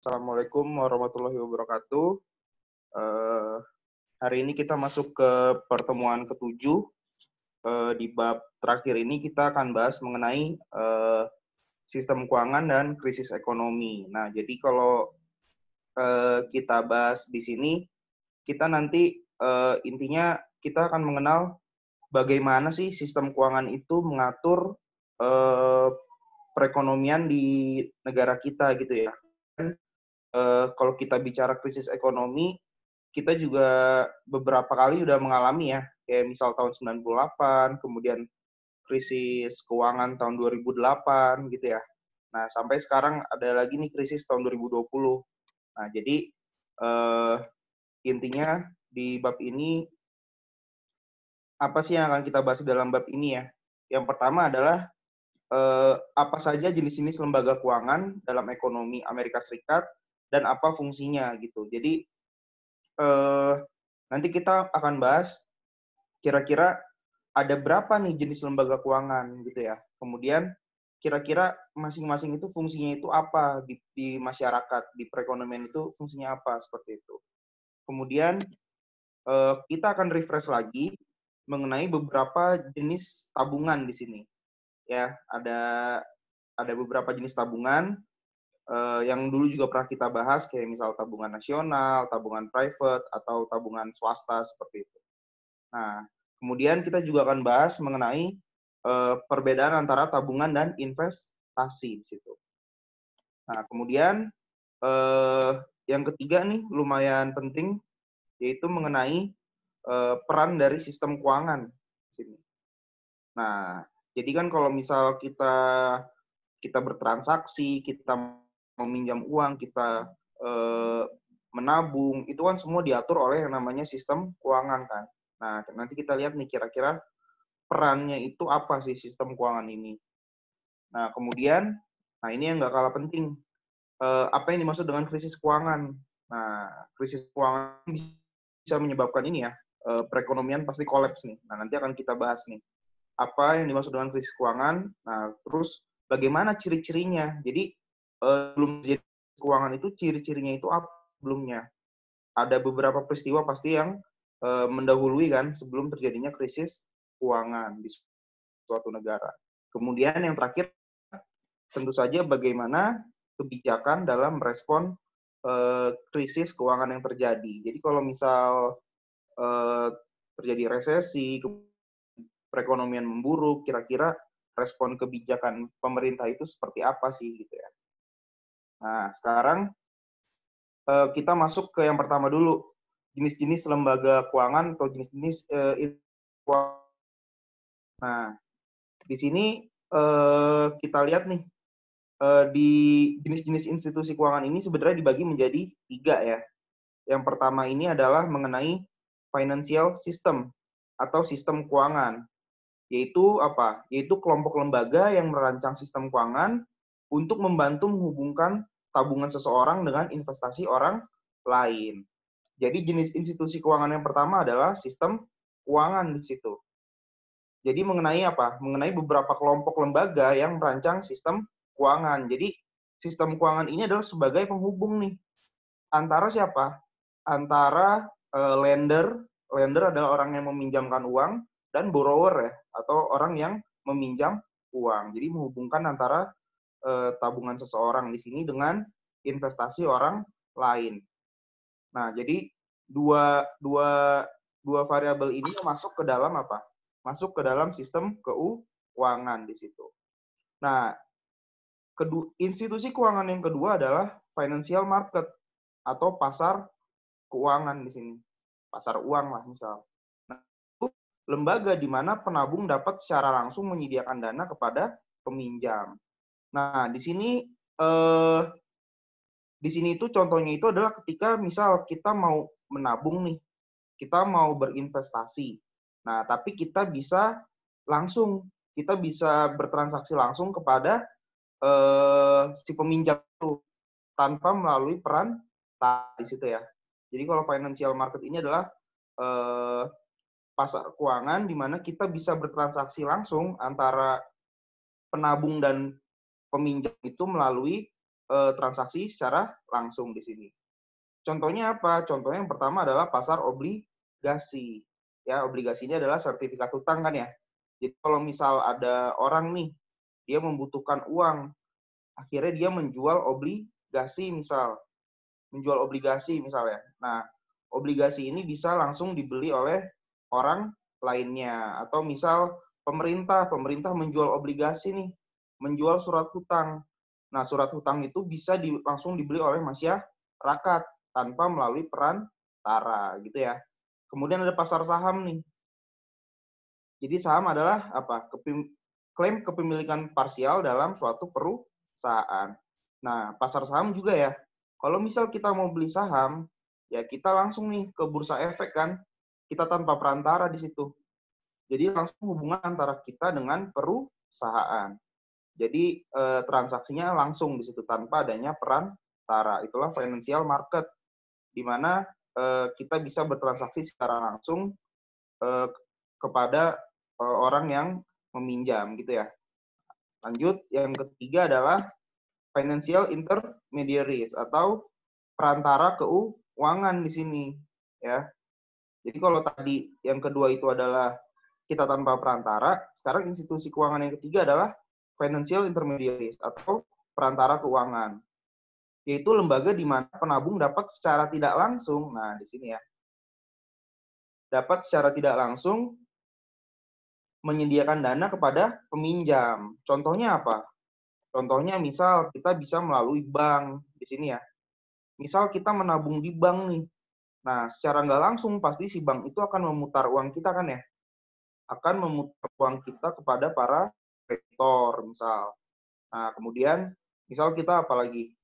Assalamualaikum warahmatullahi wabarakatuh. Eh, Hari ini kita masuk ke pertemuan ketujuh. Di bab terakhir ini kita akan bahas mengenai sistem keuangan dan krisis ekonomi. Nah, jadi kalau kita bahas di sini, kita nanti intinya kita akan mengenal bagaimana sih sistem keuangan itu mengatur perekonomian di negara kita gitu ya. Kalau kita bicara krisis ekonomi, kita juga beberapa kali udah mengalami ya, kayak misal tahun 98, kemudian krisis keuangan tahun 2008 gitu ya. Nah, sampai sekarang ada lagi nih krisis tahun 2020. Nah, jadi intinya di bab ini, apa sih yang akan kita bahas dalam bab ini ya? Yang pertama adalah apa saja jenis-jenis lembaga keuangan dalam ekonomi Amerika Serikat dan apa fungsinya gitu. Jadi nanti kita akan bahas kira-kira ada berapa nih jenis lembaga keuangan gitu ya. Kemudian kira-kira masing-masing itu fungsinya itu apa di masyarakat, di perekonomian itu fungsinya apa seperti itu. Kemudian kita akan refresh lagi mengenai beberapa jenis tabungan di sini. Ya, ada beberapa jenis tabungan yang dulu juga pernah kita bahas, kayak misal tabungan nasional, tabungan private, atau tabungan swasta seperti itu. Nah, kemudian kita juga akan bahas mengenai perbedaan antara tabungan dan investasi di situ. Nah, kemudian yang ketiga nih lumayan penting, yaitu mengenai peran dari sistem keuangan di sini. Nah, jadi kan kalau misal kita bertransaksi, kita meminjam uang, kita menabung, itu kan semua diatur oleh yang namanya sistem keuangan kan. Nah, nanti kita lihat nih kira-kira perannya itu apa sih sistem keuangan ini. Nah, kemudian, nah ini yang nggak kalah penting. Apa yang dimaksud dengan krisis keuangan? Nah, krisis keuangan bisa menyebabkan ini ya, perekonomian pasti kolaps nih. Nah, nanti akan kita bahas nih. Apa yang dimaksud dengan krisis keuangan? Nah, terus bagaimana ciri-cirinya? Jadi, belum terjadi keuangan itu, ciri-cirinya itu apa sebelumnya? Ada beberapa peristiwa pasti yang mendahului kan sebelum terjadinya krisis keuangan di suatu negara. Kemudian yang terakhir, tentu saja bagaimana kebijakan dalam merespon krisis keuangan yang terjadi. Jadi kalau misal terjadi resesi, perekonomian memburuk, kira-kira respon kebijakan pemerintah itu seperti apa sih gitu ya. Nah, sekarang kita masuk ke yang pertama dulu, jenis-jenis lembaga keuangan atau jenis-jenis keuangan. Nah, di sini kita lihat nih, di jenis-jenis institusi keuangan ini sebenarnya dibagi menjadi 3 ya. Yang pertama ini adalah mengenai financial system atau sistem keuangan. Yaitu apa? Yaitu kelompok lembaga yang merancang sistem keuangan untuk membantu menghubungkan tabungan seseorang dengan investasi orang lain. Jadi jenis institusi keuangan yang pertama adalah sistem keuangan di situ. Jadi mengenai apa? Mengenai beberapa kelompok lembaga yang merancang sistem keuangan. Jadi sistem keuangan ini adalah sebagai penghubung nih antara siapa? Antara lender adalah orang yang meminjamkan uang, dan borrower ya, atau orang yang meminjam uang. Jadi menghubungkan antara tabungan seseorang di sini dengan investasi orang lain. Nah, jadi dua variabel ini masuk ke dalam apa? Masuk ke dalam sistem keuangan di situ. Nah, institusi keuangan yang kedua adalah financial market atau pasar keuangan di sini. Pasar uang lah misal. Nah, itu lembaga di mana penabung dapat secara langsung menyediakan dana kepada peminjam. Nah, di sini itu contohnya itu adalah ketika misal kita mau menabung nih, kita mau berinvestasi. Nah, tapi kita bisa bertransaksi langsung kepada si peminjam itu tanpa melalui peran di situ ya. Jadi kalau financial market ini adalah pasar keuangan di mana kita bisa bertransaksi langsung antara penabung dan peminjam itu melalui transaksi secara langsung di sini. Contohnya apa? Contohnya yang pertama adalah pasar obligasi. Ya, obligasi ini adalah sertifikat hutang kan ya. Jadi kalau misal ada orang nih, dia membutuhkan uang, akhirnya dia menjual obligasi misalnya. Nah, obligasi ini bisa langsung dibeli oleh orang lainnya. Atau misal pemerintah menjual obligasi nih, menjual surat hutang. Nah, surat hutang itu bisa langsung dibeli oleh masyarakat tanpa melalui perantara gitu ya. Kemudian ada pasar saham nih. Jadi saham adalah apa? Klaim kepemilikan parsial dalam suatu perusahaan. Nah, pasar saham juga ya. Kalau misal kita mau beli saham, ya kita langsung nih ke bursa efek kan. Kita tanpa perantara di situ. Jadi langsung hubungan antara kita dengan perusahaan. Jadi transaksinya langsung di situ tanpa adanya perantara. Itulah financial market, di mana kita bisa bertransaksi secara langsung kepada orang yang meminjam gitu ya. Lanjut, yang ketiga adalah financial intermediaries atau perantara keuangan di sini ya. Jadi kalau tadi yang kedua itu adalah kita tanpa perantara, sekarang institusi keuangan yang ketiga adalah financial intermediaries atau perantara keuangan. Yaitu lembaga di mana penabung dapat secara tidak langsung, nah di sini ya, dapat secara tidak langsung menyediakan dana kepada peminjam. Contohnya apa? Contohnya misal kita bisa melalui bank di sini ya. Misal kita menabung di bank nih. Nah, secara nggak langsung pasti si bank itu akan memutar uang kita kan ya. Akan memutar uang kita kepada para kreditor misal. Nah, kemudian misal kita apalagi?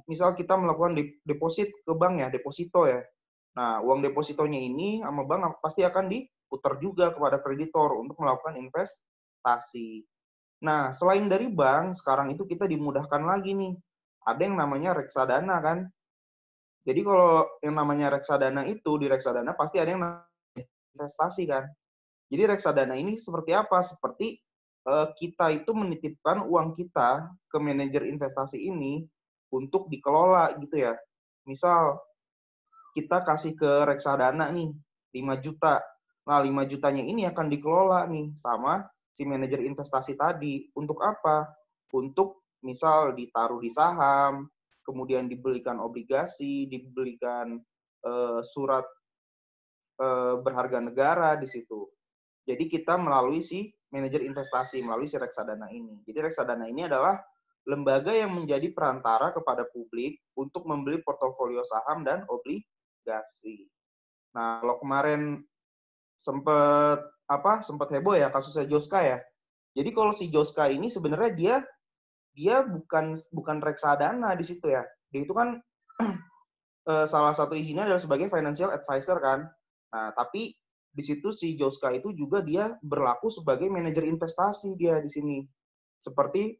Misal kita melakukan deposit ke bank ya, deposito ya. Nah, uang depositonya ini sama bank pasti akan diputar juga kepada kreditor untuk melakukan investasi. Nah, selain dari bank, sekarang itu kita dimudahkan lagi nih. Ada yang namanya reksadana kan. Jadi kalau yang namanya reksadana itu, di reksadana pasti ada yang namanya investasi kan. Jadi reksadana ini seperti apa? Seperti kita itu menitipkan uang kita ke manajer investasi ini untuk dikelola gitu ya. Misal kita kasih ke reksadana nih 5 juta. Nah, 5 jutanya ini akan dikelola nih sama si manajer investasi tadi. Untuk apa? Untuk misal ditaruh di saham, kemudian dibelikan obligasi, dibelikan surat berharga negara di situ. Jadi kita melalui si manajer investasi, melalui si reksadana ini. Jadi reksadana ini adalah lembaga yang menjadi perantara kepada publik untuk membeli portofolio saham dan obligasi. Nah, kalau kemarin sempat heboh ya kasusnya Joska ya. Jadi kalau si Joska ini sebenarnya dia bukan reksadana di situ ya. Dia itu kan salah satu isinya adalah sebagai financial advisor kan. Nah, tapi di situ si Joska itu juga dia berlaku sebagai manajer investasi dia di sini. Seperti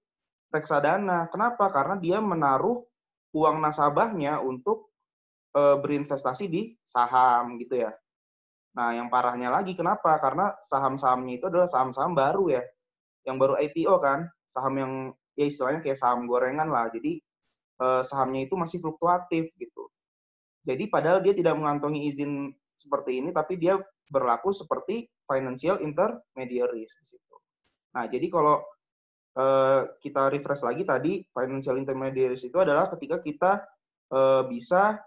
reksadana. Kenapa? Karena dia menaruh uang nasabahnya untuk berinvestasi di saham gitu ya. Nah, yang parahnya lagi kenapa? Karena saham-sahamnya itu adalah saham-saham baru ya. Yang baru IPO kan, saham yang ya istilahnya kayak saham gorengan lah. Jadi sahamnya itu masih fluktuatif gitu. Jadi padahal dia tidak mengantongi izin seperti ini, tapi dia berlaku seperti financial intermediaries di situ. Nah, jadi kalau kita refresh lagi tadi, financial intermediaries itu adalah ketika kita bisa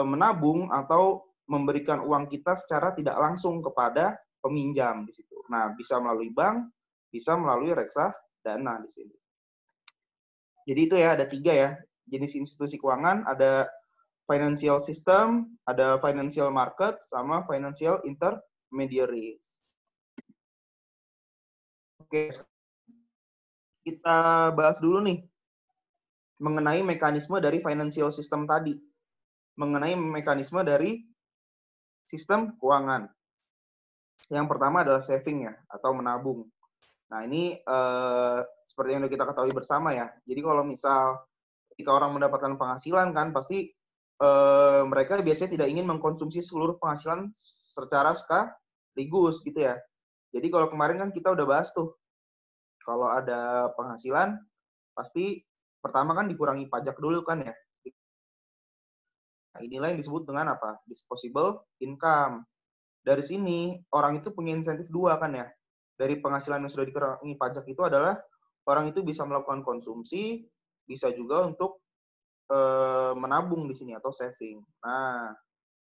menabung atau memberikan uang kita secara tidak langsung kepada peminjam di situ. Nah, bisa melalui bank, bisa melalui reksadana di sini. Jadi itu ya, ada 3 ya jenis institusi keuangan, ada financial system, ada financial market, sama financial intermediaries. Oke, kita bahas dulu nih mengenai mekanisme dari financial system tadi. Mengenai mekanisme dari sistem keuangan. Yang pertama adalah saving ya, atau menabung. Nah, ini seperti yang kita ketahui bersama ya. Jadi kalau misal ketika orang mendapatkan penghasilan kan, pasti mereka biasanya tidak ingin mengkonsumsi seluruh penghasilan secara sekaligus gitu ya. Jadi kalau kemarin kan kita udah bahas tuh, kalau ada penghasilan, pasti pertama kan dikurangi pajak dulu kan ya. Nah, inilah yang disebut dengan apa? Disposable income. Dari sini orang itu punya insentif dua kan ya. Dari penghasilan yang sudah dikurangi pajak itu adalah orang itu bisa melakukan konsumsi, bisa juga untuk menabung di sini atau saving. Nah,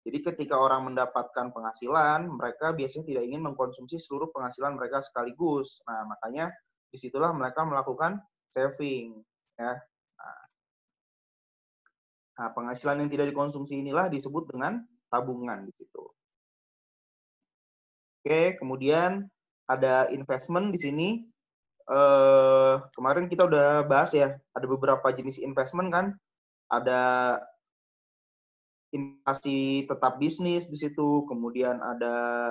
jadi ketika orang mendapatkan penghasilan, mereka biasanya tidak ingin mengkonsumsi seluruh penghasilan mereka sekaligus. Nah, makanya disitulah mereka melakukan saving. Ya. Nah, penghasilan yang tidak dikonsumsi inilah disebut dengan tabungan di situ. Oke, kemudian ada investment di sini. Kemarin kita udah bahas ya, ada beberapa jenis investment kan. Ada investasi tetap bisnis di situ, kemudian ada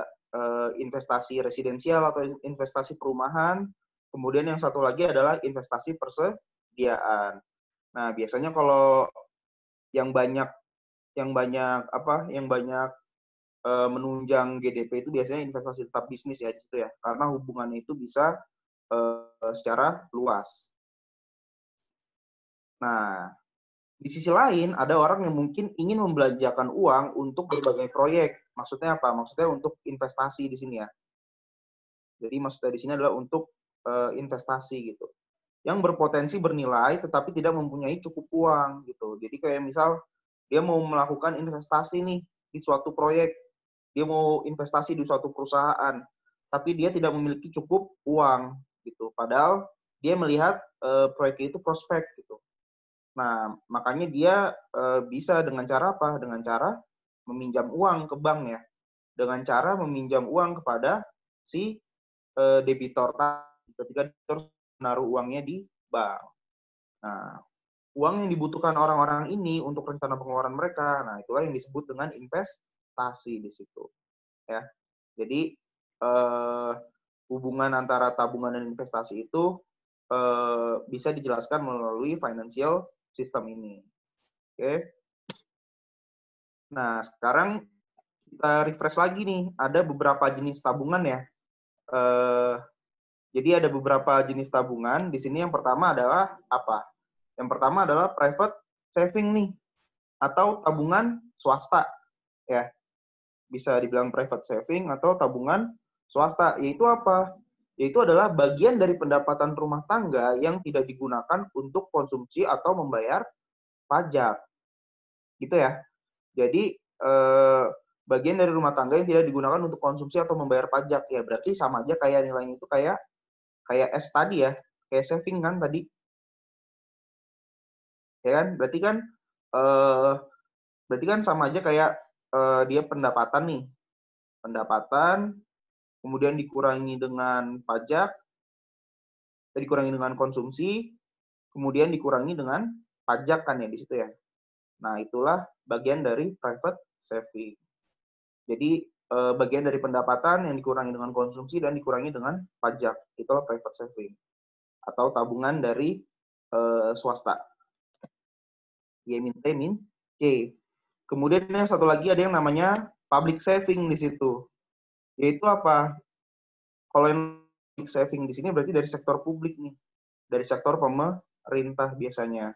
investasi residensial atau investasi perumahan, kemudian yang satu lagi adalah investasi persediaan. Nah, biasanya kalau yang banyak menunjang GDP itu biasanya investasi tetap bisnis ya gitu ya, karena hubungannya itu bisa secara luas. Nah, di sisi lain, ada orang yang mungkin ingin membelanjakan uang untuk berbagai proyek. Maksudnya apa? Maksudnya untuk investasi di sini ya. Jadi maksudnya di sini adalah untuk investasi gitu. Yang berpotensi bernilai tetapi tidak mempunyai cukup uang gitu. Jadi kayak misal dia mau melakukan investasi nih di suatu proyek, dia mau investasi di suatu perusahaan, tapi dia tidak memiliki cukup uang gitu. Padahal dia melihat proyek itu prospek gitu. Nah, makanya dia bisa dengan cara apa? Dengan cara meminjam uang ke bank ya. Dengan cara meminjam uang kepada si debitor ketika debitor menaruh uangnya di bank. Nah, uang yang dibutuhkan orang-orang ini untuk rencana pengeluaran mereka, nah itulah yang disebut dengan investasi di situ. Ya. Jadi hubungan antara tabungan dan investasi itu bisa dijelaskan melalui financial system ini. Oke. Nah, sekarang kita refresh lagi nih. Ada beberapa jenis tabungan ya. Jadi ada beberapa jenis tabungan. Di sini yang pertama adalah apa? Yang pertama adalah private saving nih, atau tabungan swasta. Ya, bisa dibilang private saving atau tabungan swasta. Yaitu apa? Yaitu adalah bagian dari pendapatan rumah tangga yang tidak digunakan untuk konsumsi atau membayar pajak. Gitu ya. Jadi bagian dari rumah tangga yang tidak digunakan untuk konsumsi atau membayar pajak. Ya berarti sama aja kayak nilainya itu kayak S tadi ya, kayak saving kan tadi. Ya kan? Berarti kan sama aja kayak dia pendapatan nih. Pendapatan kemudian dikurangi dengan pajak, dikurangi dengan konsumsi, kemudian dikurangi dengan pajak kan ya di situ ya. Nah, itulah bagian dari private saving. Jadi bagian dari pendapatan yang dikurangi dengan konsumsi dan dikurangi dengan pajak. Itulah private saving atau tabungan dari swasta. Y-T min C. Kemudian yang satu lagi ada yang namanya public saving di situ. Yaitu apa? Kalau yang public saving di sini berarti dari sektor publik nih. Dari sektor pemerintah biasanya.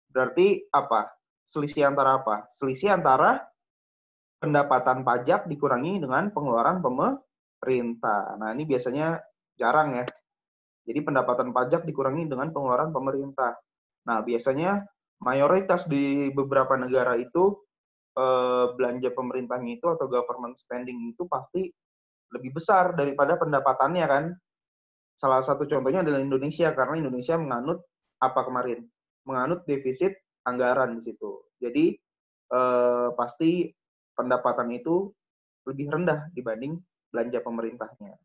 Berarti apa? Selisih antara apa? Selisih antara pendapatan pajak dikurangi dengan pengeluaran pemerintah. Nah, ini biasanya jarang ya. Jadi pendapatan pajak dikurangi dengan pengeluaran pemerintah. Nah, biasanya mayoritas di beberapa negara itu belanja pemerintahnya itu atau government spending itu pasti lebih besar daripada pendapatannya kan. Salah satu contohnya adalah Indonesia, karena Indonesia menganut apa kemarin? Menganut defisit anggaran di situ. Jadi pasti pendapatan itu lebih rendah dibanding belanja pemerintahnya.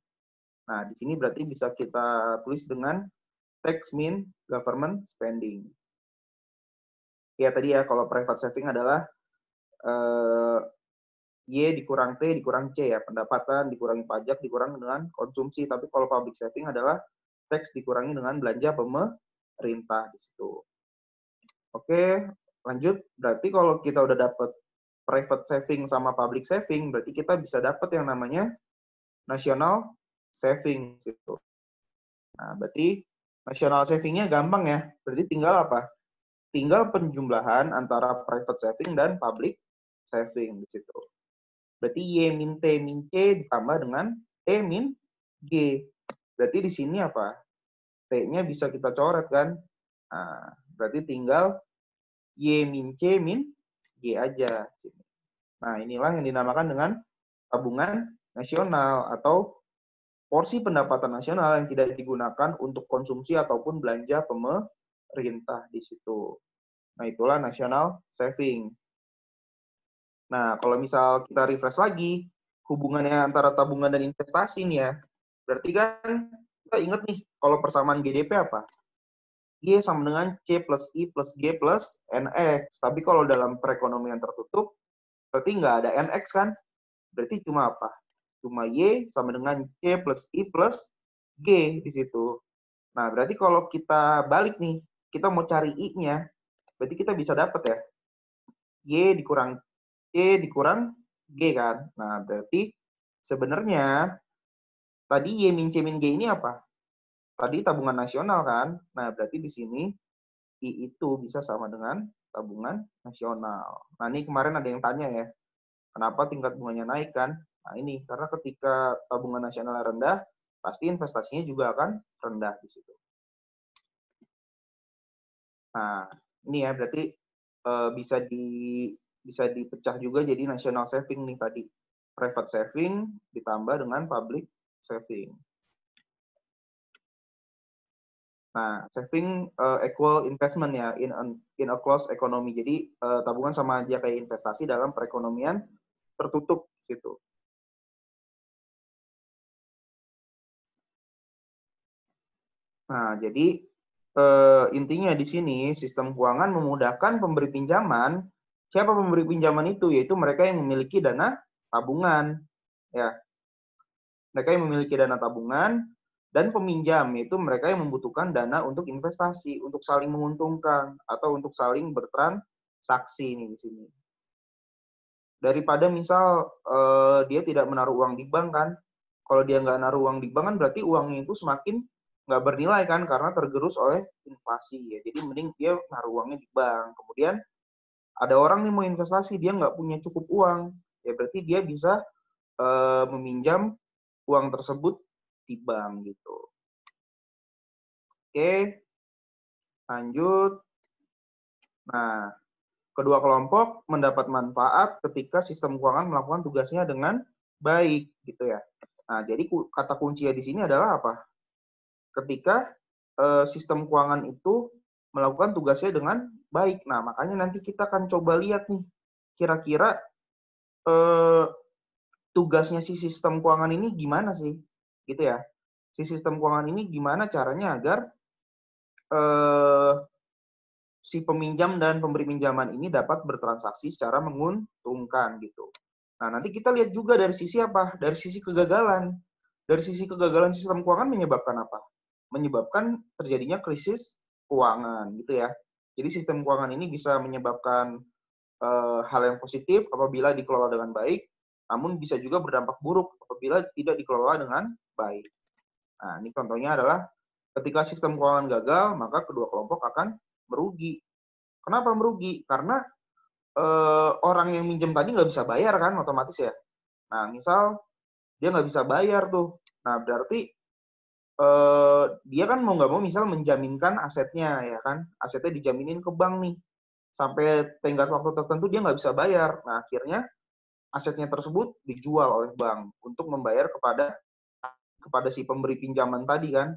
Nah, di sini berarti bisa kita tulis dengan tax mean government spending. Ya tadi ya, kalau private saving adalah Y dikurang T dikurang C ya, pendapatan dikurangi pajak dikurangi dengan konsumsi. Tapi kalau public saving adalah tax dikurangi dengan belanja pemerintah di situ. Oke, lanjut. Berarti kalau kita udah dapat private saving sama public saving, berarti kita bisa dapat yang namanya national saving situ. Nah, berarti national savingnya gampang ya. Berarti tinggal apa? tinggal penjumlahan antara private saving dan public saving di situ. Berarti Y min T min C ditambah dengan T min G. Berarti di sini apa? T-nya bisa kita coret kan? Nah, berarti tinggal Y min C min G aja. Nah, inilah yang dinamakan dengan tabungan nasional atau porsi pendapatan nasional yang tidak digunakan untuk konsumsi ataupun belanja pemerintah di situ. Nah, itulah national saving. Nah, kalau misal kita refresh lagi, hubungannya antara tabungan dan investasi nih ya. Berarti kan kita ingat nih, kalau persamaan GDP apa? Y sama dengan C plus I plus G plus NX. Tapi kalau dalam perekonomian tertutup, berarti nggak ada NX kan? Berarti cuma apa? Cuma Y sama dengan C plus I plus G di situ. Nah, berarti kalau kita balik nih, kita mau cari I-nya, berarti kita bisa dapat ya. Y dikurang C dikurang G kan. Nah, berarti sebenarnya tadi Y min C min G ini apa? Tadi tabungan nasional kan. Nah, berarti di sini I itu bisa sama dengan tabungan nasional. Nah, ini kemarin ada yang tanya ya, kenapa tingkat bunganya naik kan? Nah, ini karena ketika tabungan nasional rendah, pasti investasinya juga akan rendah di situ. Nah, ini ya berarti bisa dipecah juga jadi national saving nih tadi. Private saving ditambah dengan public saving. Nah, saving equal investment ya in a closed economy. Jadi tabungan sama aja kayak investasi dalam perekonomian tertutup di situ. Nah, jadi intinya di sini sistem keuangan memudahkan pemberi pinjaman. Siapa pemberi pinjaman itu? Yaitu mereka yang memiliki dana tabungan. Ya, mereka yang memiliki dana tabungan dan peminjam, yaitu mereka yang membutuhkan dana untuk investasi, untuk saling menguntungkan atau untuk saling bertransaksi nih di sini. Daripada misal dia tidak menaruh uang di bank kan, kalau dia nggak naruh uang di bank kan berarti uangnya itu semakin nggak bernilai kan karena tergerus oleh inflasi ya. Jadi mending dia naruh uangnya di bank. Kemudian ada orang nih mau investasi, dia nggak punya cukup uang, ya berarti dia bisa meminjam uang tersebut di bank gitu. Oke, lanjut. Nah, kedua kelompok mendapat manfaat ketika sistem keuangan melakukan tugasnya dengan baik gitu ya. Nah, jadi kata kuncinya di sini adalah apa? Ketika sistem keuangan itu melakukan tugasnya dengan baik. Nah, makanya nanti kita akan coba lihat nih, kira-kira tugasnya si sistem keuangan ini gimana sih, gitu ya. Si sistem keuangan ini gimana caranya agar si peminjam dan pemberi pinjaman ini dapat bertransaksi secara menguntungkan gitu. Nah, nanti kita lihat juga dari sisi apa? Dari sisi kegagalan. Dari sisi kegagalan sistem keuangan menyebabkan apa? Menyebabkan terjadinya krisis keuangan gitu ya. Jadi sistem keuangan ini bisa menyebabkan hal yang positif apabila dikelola dengan baik, namun bisa juga berdampak buruk apabila tidak dikelola dengan baik. Nah, ini contohnya adalah ketika sistem keuangan gagal, maka kedua kelompok akan merugi. Kenapa merugi? Karena orang yang minjem tadi nggak bisa bayar kan, otomatis ya. Nah, misal dia nggak bisa bayar tuh, nah berarti dia kan mau nggak mau misal menjaminkan asetnya ya kan, asetnya dijaminin ke bank nih, sampai tenggat waktu tertentu dia nggak bisa bayar. Nah, akhirnya asetnya tersebut dijual oleh bank untuk membayar kepada si pemberi pinjaman tadi kan.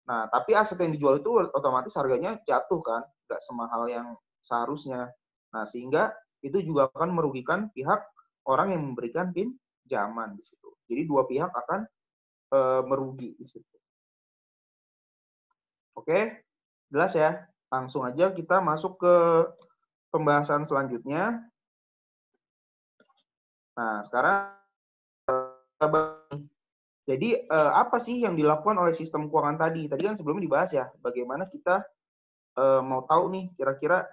Nah, tapi aset yang dijual itu otomatis harganya jatuh kan, nggak semahal yang seharusnya. Nah, sehingga itu juga akan merugikan pihak orang yang memberikan pinjaman di situ. Jadi dua pihak akan merugi di situ. Oke, jelas ya? Langsung aja kita masuk ke pembahasan selanjutnya. Nah, sekarang jadi apa sih yang dilakukan oleh sistem keuangan tadi? Tadi kan sebelumnya dibahas ya, bagaimana kita mau tahu nih kira-kira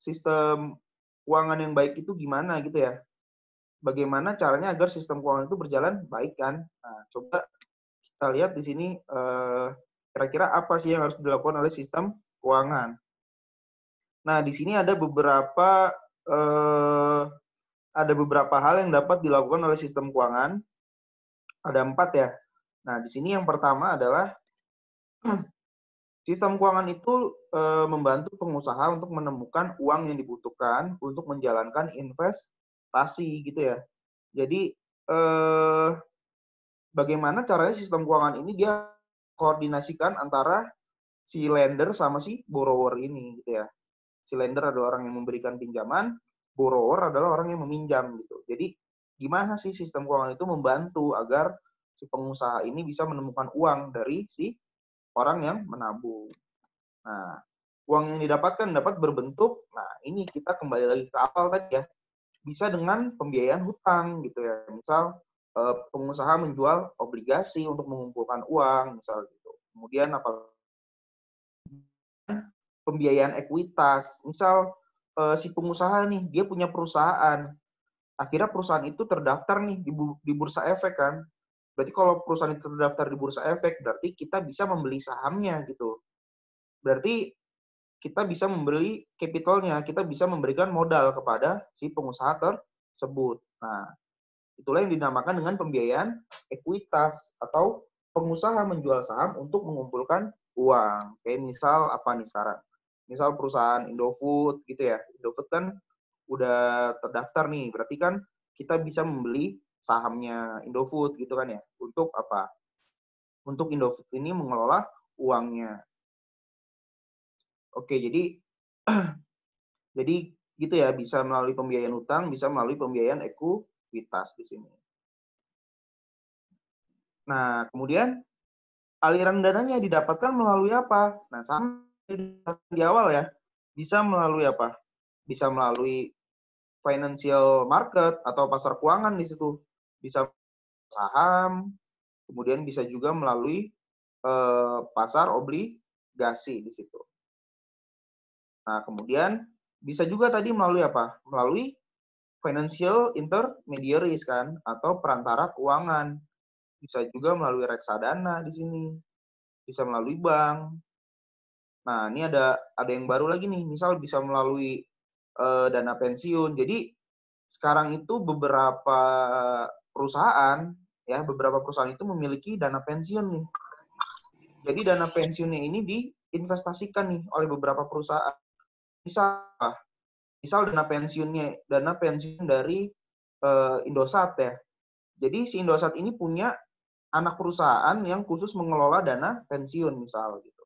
sistem keuangan yang baik itu gimana gitu ya. Bagaimana caranya agar sistem keuangan itu berjalan baik kan? Nah, coba kita lihat di sini kira-kira apa sih yang harus dilakukan oleh sistem keuangan. Nah, di sini ada beberapa hal yang dapat dilakukan oleh sistem keuangan. Ada 4 ya. Nah, di sini yang pertama adalah sistem keuangan itu membantu pengusaha untuk menemukan uang yang dibutuhkan untuk menjalankan investasi gitu ya. Jadi bagaimana caranya sistem keuangan ini dia koordinasikan antara si lender sama si borrower ini gitu ya. Si lender adalah orang yang memberikan pinjaman, borrower adalah orang yang meminjam gitu. Jadi gimana sih sistem keuangan itu membantu agar si pengusaha ini bisa menemukan uang dari si orang yang menabung. Nah, uang yang didapatkan dapat berbentuk, nah ini kita kembali lagi ke awal tadi ya, bisa dengan pembiayaan hutang gitu ya. Misal pengusaha menjual obligasi untuk mengumpulkan uang, misal gitu. Kemudian apa? Pembiayaan ekuitas. Misal si pengusaha nih, dia punya perusahaan. Akhirnya perusahaan itu terdaftar nih di Bursa Efek kan. Berarti kalau perusahaan itu terdaftar di Bursa Efek, berarti kita bisa membeli sahamnya gitu. Berarti kita bisa membeli capitalnya, kita bisa memberikan modal kepada si pengusaha tersebut. Nah, itulah yang dinamakan dengan pembiayaan ekuitas atau pengusaha menjual saham untuk mengumpulkan uang. Kayak misal apa nih sekarang? Misal perusahaan Indofood gitu ya. Indofood kan udah terdaftar nih, berarti kan kita bisa membeli sahamnya Indofood gitu kan ya. Untuk apa? Untuk Indofood ini mengelola uangnya. Oke, jadi gitu ya, bisa melalui pembiayaan utang, bisa melalui pembiayaan ekuitas di sini. Nah, kemudian aliran dananya didapatkan melalui apa? Nah, sama di awal ya, bisa melalui apa? Bisa melalui financial market atau pasar keuangan di situ. Bisa saham, kemudian bisa juga melalui pasar obligasi di situ. Nah, kemudian bisa juga tadi melalui apa? Melalui financial intermediaries kan, atau perantara keuangan. Bisa juga melalui reksadana di sini. Bisa melalui bank. Nah, ini ada yang baru lagi nih, misal bisa melalui dana pensiun. Jadi sekarang itu beberapa perusahaan itu memiliki dana pensiun nih. Jadi dana pensiunnya ini diinvestasikan nih oleh beberapa perusahaan. Misal dana pensiun dari Indosat ya. Jadi si Indosat ini punya anak perusahaan yang khusus mengelola dana pensiun misal gitu.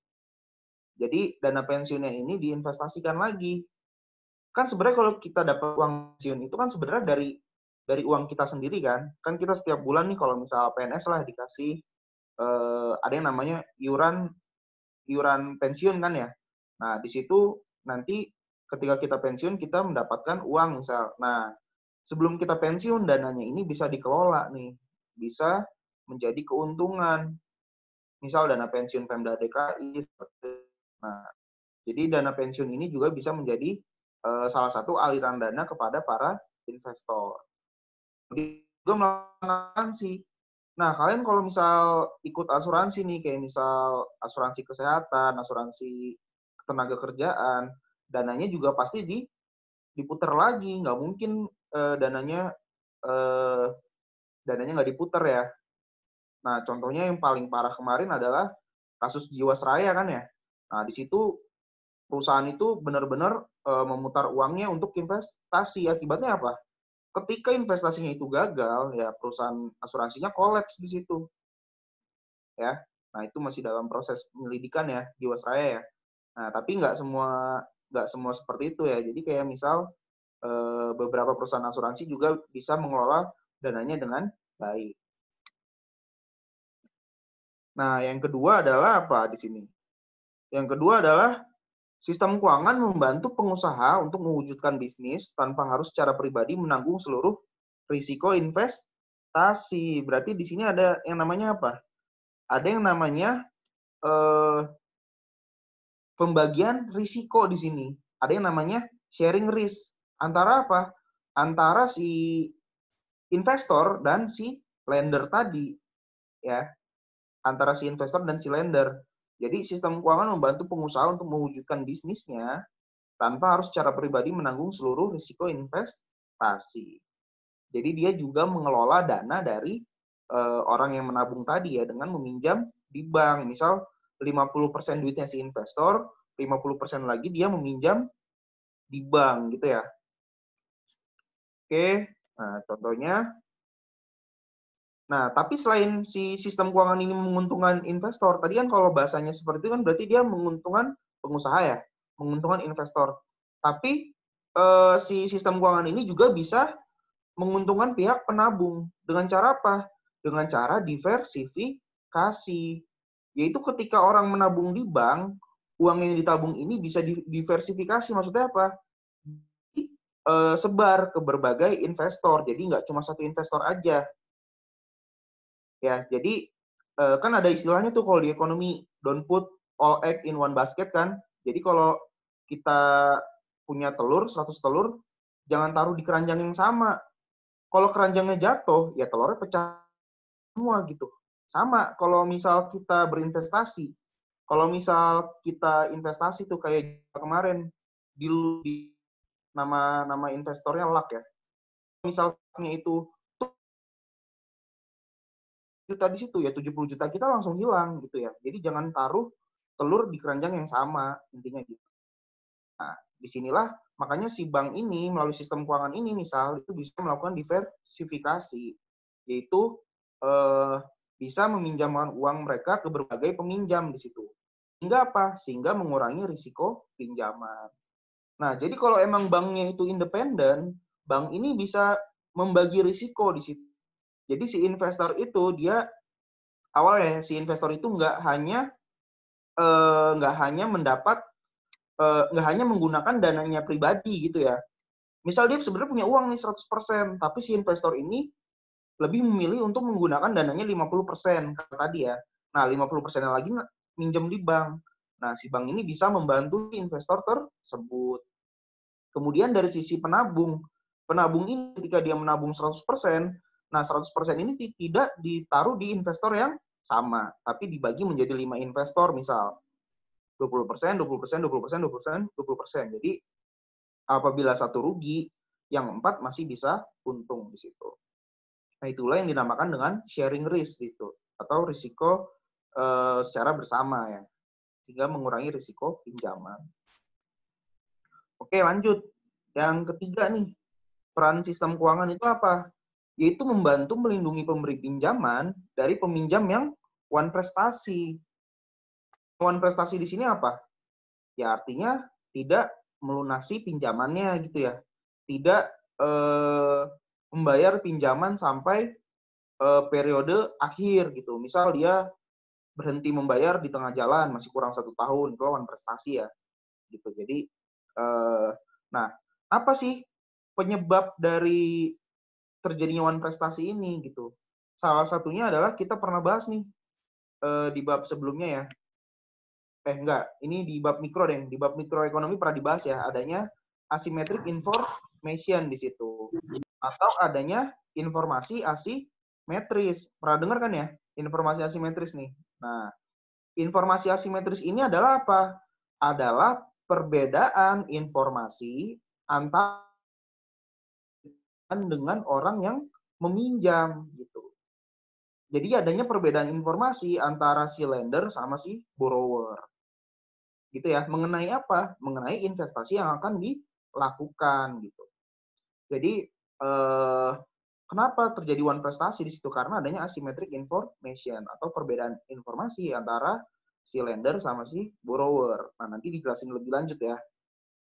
Jadi dana pensiunnya ini diinvestasikan lagi. Kan sebenarnya kalau kita dapat uang pensiun itu kan sebenarnya dari uang kita sendiri kan. Kan kita setiap bulan nih kalau misal PNS lah dikasih ada yang namanya iuran pensiun kan ya. Nah, di situ nanti ketika kita pensiun kita mendapatkan uang misal. Nah, sebelum kita pensiun dananya ini bisa dikelola nih. Bisa menjadi keuntungan. Misal dana pensiun Pemda DKI. Nah, jadi dana pensiun ini juga bisa menjadi salah satu aliran dana kepada para investor. Juga melakukan asuransi. Nah, kalian kalau misal ikut asuransi nih, kayak misal asuransi kesehatan, asuransi tenaga kerjaan, dananya juga pasti diputar lagi. Nggak mungkin dananya nggak diputar ya. Nah, contohnya yang paling parah kemarin adalah kasus Jiwasraya kan ya. Nah, di situ perusahaan itu benar-benar memutar uangnya untuk investasi. Akibatnya apa? Ketika investasinya itu gagal, ya perusahaan asuransinya kolaps di situ. Ya, nah itu masih dalam proses penyelidikan ya Jiwasraya ya. Nah, tapi nggak semua seperti itu ya. Jadi kayak misal beberapa perusahaan asuransi juga bisa mengelola dananya dengan baik. Nah, yang kedua adalah apa di sini? Yang kedua adalah sistem keuangan membantu pengusaha untuk mewujudkan bisnis tanpa harus secara pribadi menanggung seluruh risiko investasi. Berarti di sini ada yang namanya apa? Ada yang namanya pembagian risiko di sini. Ada yang namanya sharing risk. Antara apa? Antara si investor dan si lender tadi. Ya, antara si investor dan si lender. Jadi sistem keuangan membantu pengusaha untuk mewujudkan bisnisnya tanpa harus secara pribadi menanggung seluruh risiko investasi. Jadi dia juga mengelola dana dari orang yang menabung tadi ya dengan meminjam di bank. Misal 50% duitnya si investor, 50% lagi dia meminjam di bank gitu ya. Oke, nah contohnya. Nah, tapi selain si sistem keuangan ini menguntungkan investor, tadi kan kalau bahasanya seperti itu kan berarti dia menguntungkan pengusaha ya, menguntungkan investor. Tapi si sistem keuangan ini juga bisa menguntungkan pihak penabung. Dengan cara apa? Dengan cara diversifikasi. Yaitu ketika orang menabung di bank, uang yang ditabung ini bisa diversifikasi. Maksudnya apa? Sebar ke berbagai investor. Jadi nggak cuma satu investor aja. Ya, jadi kan ada istilahnya tuh kalau di ekonomi, don't put all egg in one basket kan. Jadi kalau kita punya telur, 100 telur, jangan taruh di keranjang yang sama. Kalau keranjangnya jatuh, ya telurnya pecah semua gitu. Sama kalau misal kita berinvestasi. Kalau misal kita investasi tuh kayak kemarin di nama investornya Luck ya. Misalnya itu juta di situ ya 70 juta kita langsung hilang gitu ya. Jadi jangan taruh telur di keranjang yang sama intinya gitu. Nah, disinilah makanya si bank ini melalui sistem keuangan ini misal itu bisa melakukan diversifikasi, yaitu bisa meminjamkan uang mereka ke berbagai peminjam di situ. Sehingga apa? Sehingga mengurangi risiko pinjaman. Nah, jadi kalau emang banknya itu independen, bank ini bisa membagi risiko di situ. Jadi si investor itu dia awalnya si investor itu nggak hanya mendapat nggak hanya menggunakan dananya pribadi gitu ya. Misal dia sebenarnya punya uang nih 100%, tapi si investor ini lebih memilih untuk menggunakan dananya 50% tadi ya. Nah, 50% lagi minjem di bank. Nah, si bank ini bisa membantu investor tersebut. Kemudian dari sisi penabung ini ketika dia menabung 100%, nah 100% ini tidak ditaruh di investor yang sama, tapi dibagi menjadi 5 investor misal. 20%, 20%, 20%, 20%, 20%. Jadi apabila satu rugi, yang 4 masih bisa untung di situ. Nah, itulah yang dinamakan dengan sharing risk gitu, atau risiko secara bersama ya, sehingga mengurangi risiko pinjaman. Oke, lanjut. Yang ketiga nih, peran sistem keuangan itu apa? Yaitu membantu melindungi pemberi pinjaman dari peminjam yang one prestasi. One prestasi di sini apa? Ya artinya tidak melunasi pinjamannya gitu ya. Tidak membayar pinjaman sampai periode akhir gitu. Misal dia berhenti membayar di tengah jalan, masih kurang 1 tahun, itu one prestasi ya. Gitu. Jadi, nah apa sih penyebab dari terjadinya one prestasi ini gitu? Salah satunya adalah kita pernah bahas nih di bab sebelumnya ya. Enggak, ini di bab mikro deh. Di bab mikroekonomi pernah dibahas ya, adanya asymmetric information di situ. Atau adanya informasi asimetris. Pernah dengar kan ya? Informasi asimetris nih. Nah, informasi asimetris ini adalah apa? Adalah perbedaan informasi antara dengan orang yang meminjam gitu. Jadi adanya perbedaan informasi antara si lender sama si borrower. Gitu ya. Mengenai apa? Mengenai investasi yang akan dilakukan gitu. Jadi kenapa terjadi one prestasi di situ? Karena adanya asymmetric information atau perbedaan informasi antara si lender sama si borrower. Nah, nanti dijelasin lebih lanjut ya.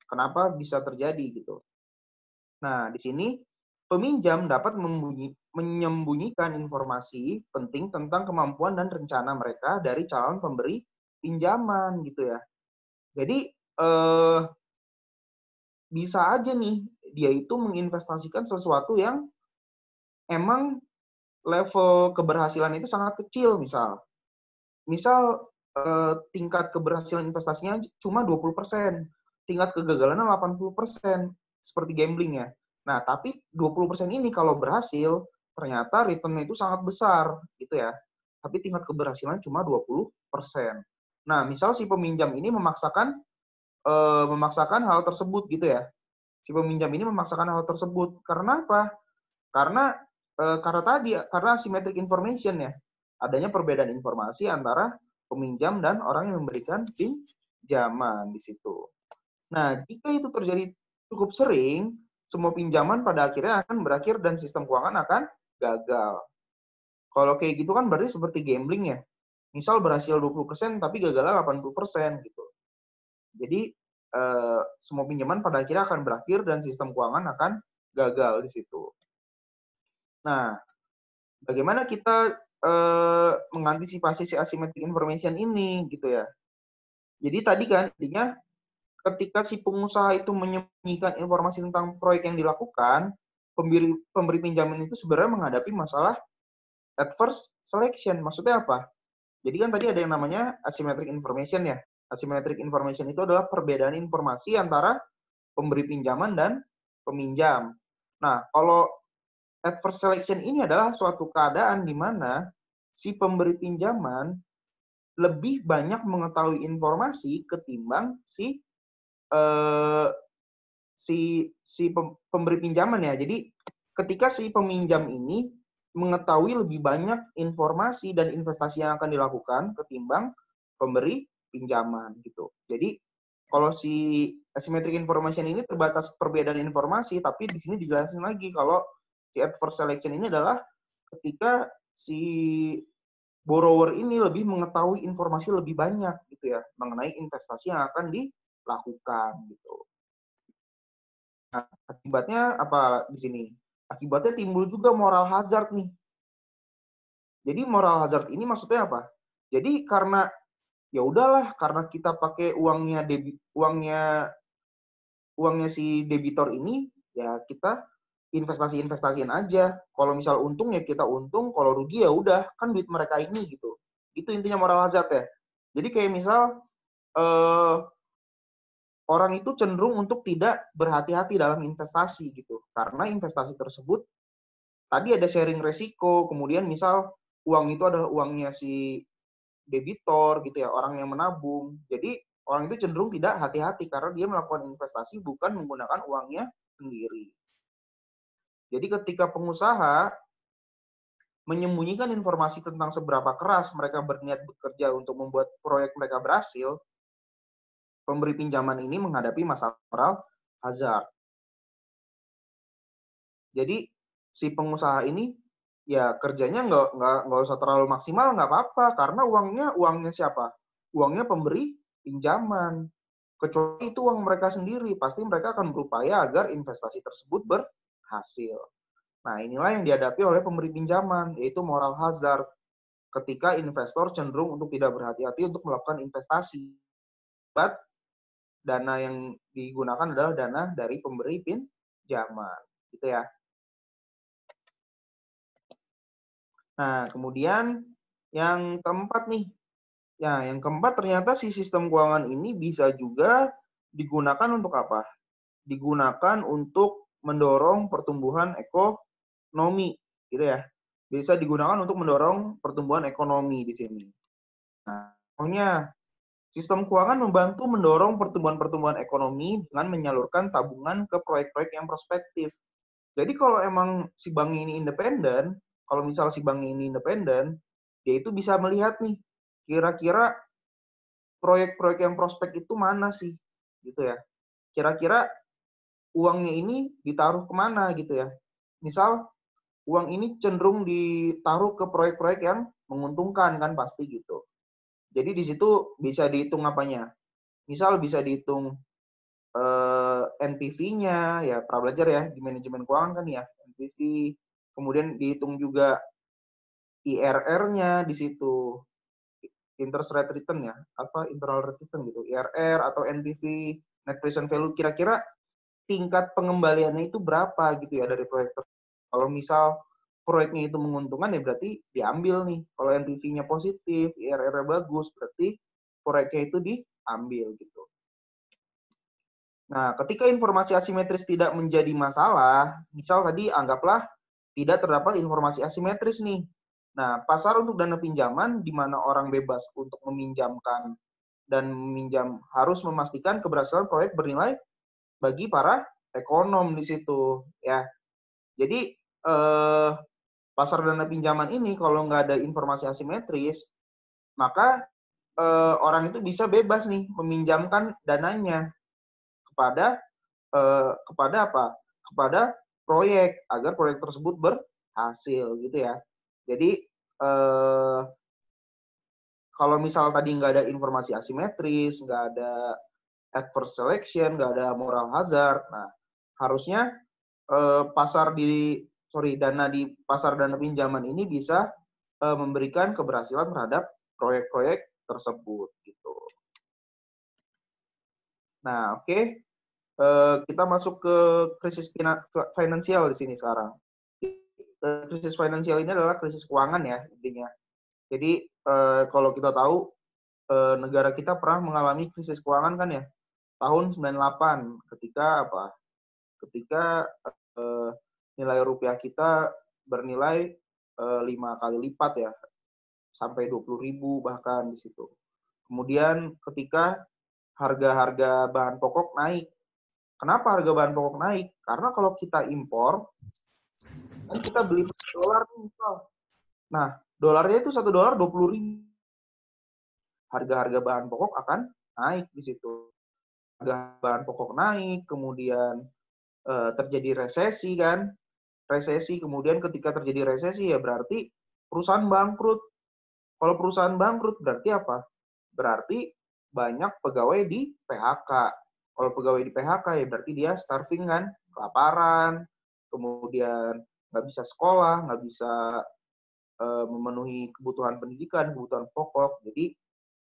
Kenapa bisa terjadi gitu. Nah, di sini peminjam dapat menyembunyikan informasi penting tentang kemampuan dan rencana mereka dari calon pemberi pinjaman gitu ya. Jadi bisa aja nih dia itu menginvestasikan sesuatu yang emang level keberhasilan itu sangat kecil misal. Misal tingkat keberhasilan investasinya cuma 20%, tingkat kegagalannya 80%, seperti gambling ya. Nah, tapi 20% ini kalau berhasil, ternyata return-nya itu sangat besar gitu ya. Tapi tingkat keberhasilan cuma 20%. Nah, misal si peminjam ini memaksakan memaksakan hal tersebut gitu ya. Si peminjam ini memaksakan hal tersebut. Karena apa? Karena karena asymmetric information ya. Adanya perbedaan informasi antara peminjam dan orang yang memberikan pinjaman di situ. Nah, jika itu terjadi cukup sering, semua pinjaman pada akhirnya akan berakhir dan sistem keuangan akan gagal. Kalau kayak gitu kan berarti seperti gambling ya. Misal berhasil 20% tapi gagalnya 80% gitu. Jadi semua pinjaman pada akhirnya akan berakhir dan sistem keuangan akan gagal di situ. Nah, bagaimana kita mengantisipasi si asymmetric information ini gitu ya. Jadi tadi kan intinya ketika si pengusaha itu menyembunyikan informasi tentang proyek yang dilakukan, pemberi pinjaman itu sebenarnya menghadapi masalah adverse selection. Maksudnya apa? Jadi kan tadi ada yang namanya asymmetric information ya. Asymmetric information itu adalah perbedaan informasi antara pemberi pinjaman dan peminjam. Nah, kalau adverse selection ini adalah suatu keadaan di mana si pemberi pinjaman lebih banyak mengetahui informasi ketimbang si pemberi pinjaman ya. Jadi ketika si peminjam ini mengetahui lebih banyak informasi dan investasi yang akan dilakukan ketimbang pemberi pinjaman gitu. Jadi kalau si asymmetric information ini terbatas perbedaan informasi, tapi di sini dijelasin lagi kalau si adverse selection ini adalah ketika si borrower ini lebih mengetahui informasi lebih banyak gitu ya mengenai investasi yang akan dilakukan gitu. Nah, akibatnya apa di sini? Akibatnya timbul juga moral hazard nih. Jadi moral hazard ini maksudnya apa? Jadi karena ya udahlah karena kita pakai uangnya si debitor ini ya kita investasiin aja. Kalau misal untung ya kita untung, kalau rugi ya udah kan duit mereka ini gitu. Itu intinya moral hazard ya. Jadi kayak misal orang itu cenderung untuk tidak berhati-hati dalam investasi gitu. Karena investasi tersebut tadi ada sharing resiko, kemudian misal uang itu adalah uangnya si debitor gitu ya, orang yang menabung. Jadi orang itu cenderung tidak hati-hati karena dia melakukan investasi bukan menggunakan uangnya sendiri. Jadi ketika pengusaha menyembunyikan informasi tentang seberapa keras mereka berniat bekerja untuk membuat proyek mereka berhasil, pemberi pinjaman ini menghadapi masalah moral hazard. Jadi si pengusaha ini ya kerjanya nggak usah terlalu maksimal, nggak apa-apa karena uangnya siapa? Uangnya pemberi pinjaman. Kecuali itu uang mereka sendiri, pasti mereka akan berupaya agar investasi tersebut berhasil. Nah, inilah yang dihadapi oleh pemberi pinjaman, yaitu moral hazard. Ketika investor cenderung untuk tidak berhati-hati untuk melakukan investasi. But dana yang digunakan adalah dana dari pemberi pinjaman. Gitu ya. Nah, kemudian yang keempat nih. Ya, yang keempat ternyata si sistem keuangan ini bisa juga digunakan untuk apa? Digunakan untuk mendorong pertumbuhan ekonomi, gitu ya. Bisa digunakan untuk mendorong pertumbuhan ekonomi di sini. Nah, pokoknya sistem keuangan membantu mendorong pertumbuhan ekonomi dengan menyalurkan tabungan ke proyek-proyek yang prospektif. Jadi kalau emang si bank ini independen, kalau misal si bank ini independen, dia itu bisa melihat nih, kira-kira proyek-proyek yang prospek itu mana sih, gitu ya. Kira-kira uangnya ini ditaruh kemana gitu ya. Misal uang ini cenderung ditaruh ke proyek-proyek yang menguntungkan kan pasti gitu. Jadi di situ bisa dihitung apanya. Misal bisa dihitung NPV-nya ya, pernah belajar ya di manajemen keuangan kan ya, NPV. Kemudian dihitung juga IRR-nya di situ. Interest rate return ya, apa internal rate return gitu. IRR atau NPV, net present value, kira-kira tingkat pengembaliannya itu berapa gitu ya dari proyek tersebut. Kalau misal proyeknya itu menguntungkan ya berarti diambil nih. Kalau NPV-nya positif, IRR-nya bagus, berarti proyeknya itu diambil gitu. Nah, ketika informasi asimetris tidak menjadi masalah, misal tadi anggaplah tidak terdapat informasi asimetris nih. Nah, pasar untuk dana pinjaman di mana orang bebas untuk meminjamkan dan meminjam harus memastikan keberhasilan proyek bernilai bagi para ekonom di situ ya. Jadi pasar dana pinjaman ini kalau nggak ada informasi asimetris, maka orang itu bisa bebas nih meminjamkan dananya kepada apa? Kepada proyek agar proyek tersebut berhasil gitu ya. Jadi kalau misal tadi nggak ada informasi asimetris, nggak ada adverse selection, nggak ada moral hazard, nah harusnya dana di pasar dana pinjaman ini bisa memberikan keberhasilan terhadap proyek-proyek tersebut gitu. Nah, oke. Kita masuk ke krisis finansial di sini sekarang. Krisis finansial ini adalah krisis keuangan ya intinya. Jadi kalau kita tahu negara kita pernah mengalami krisis keuangan kan ya tahun 98 ketika apa? Ketika nilai rupiah kita bernilai 5 kali lipat ya sampai 20.000 bahkan di situ. Kemudian ketika harga-harga bahan pokok naik. Kenapa harga bahan pokok naik? Karena kalau kita impor, kan kita beli dolar misal. Nah, dolarnya itu $1 20.000. Harga-harga bahan pokok akan naik di situ. Harga bahan pokok naik, kemudian terjadi resesi kan. Resesi, kemudian ketika terjadi resesi ya berarti perusahaan bangkrut. Kalau perusahaan bangkrut berarti apa? Berarti banyak pegawai di PHK. Kalau pegawai di PHK ya berarti dia starving kan, kelaparan, kemudian nggak bisa sekolah, nggak bisa memenuhi kebutuhan pendidikan, kebutuhan pokok. Jadi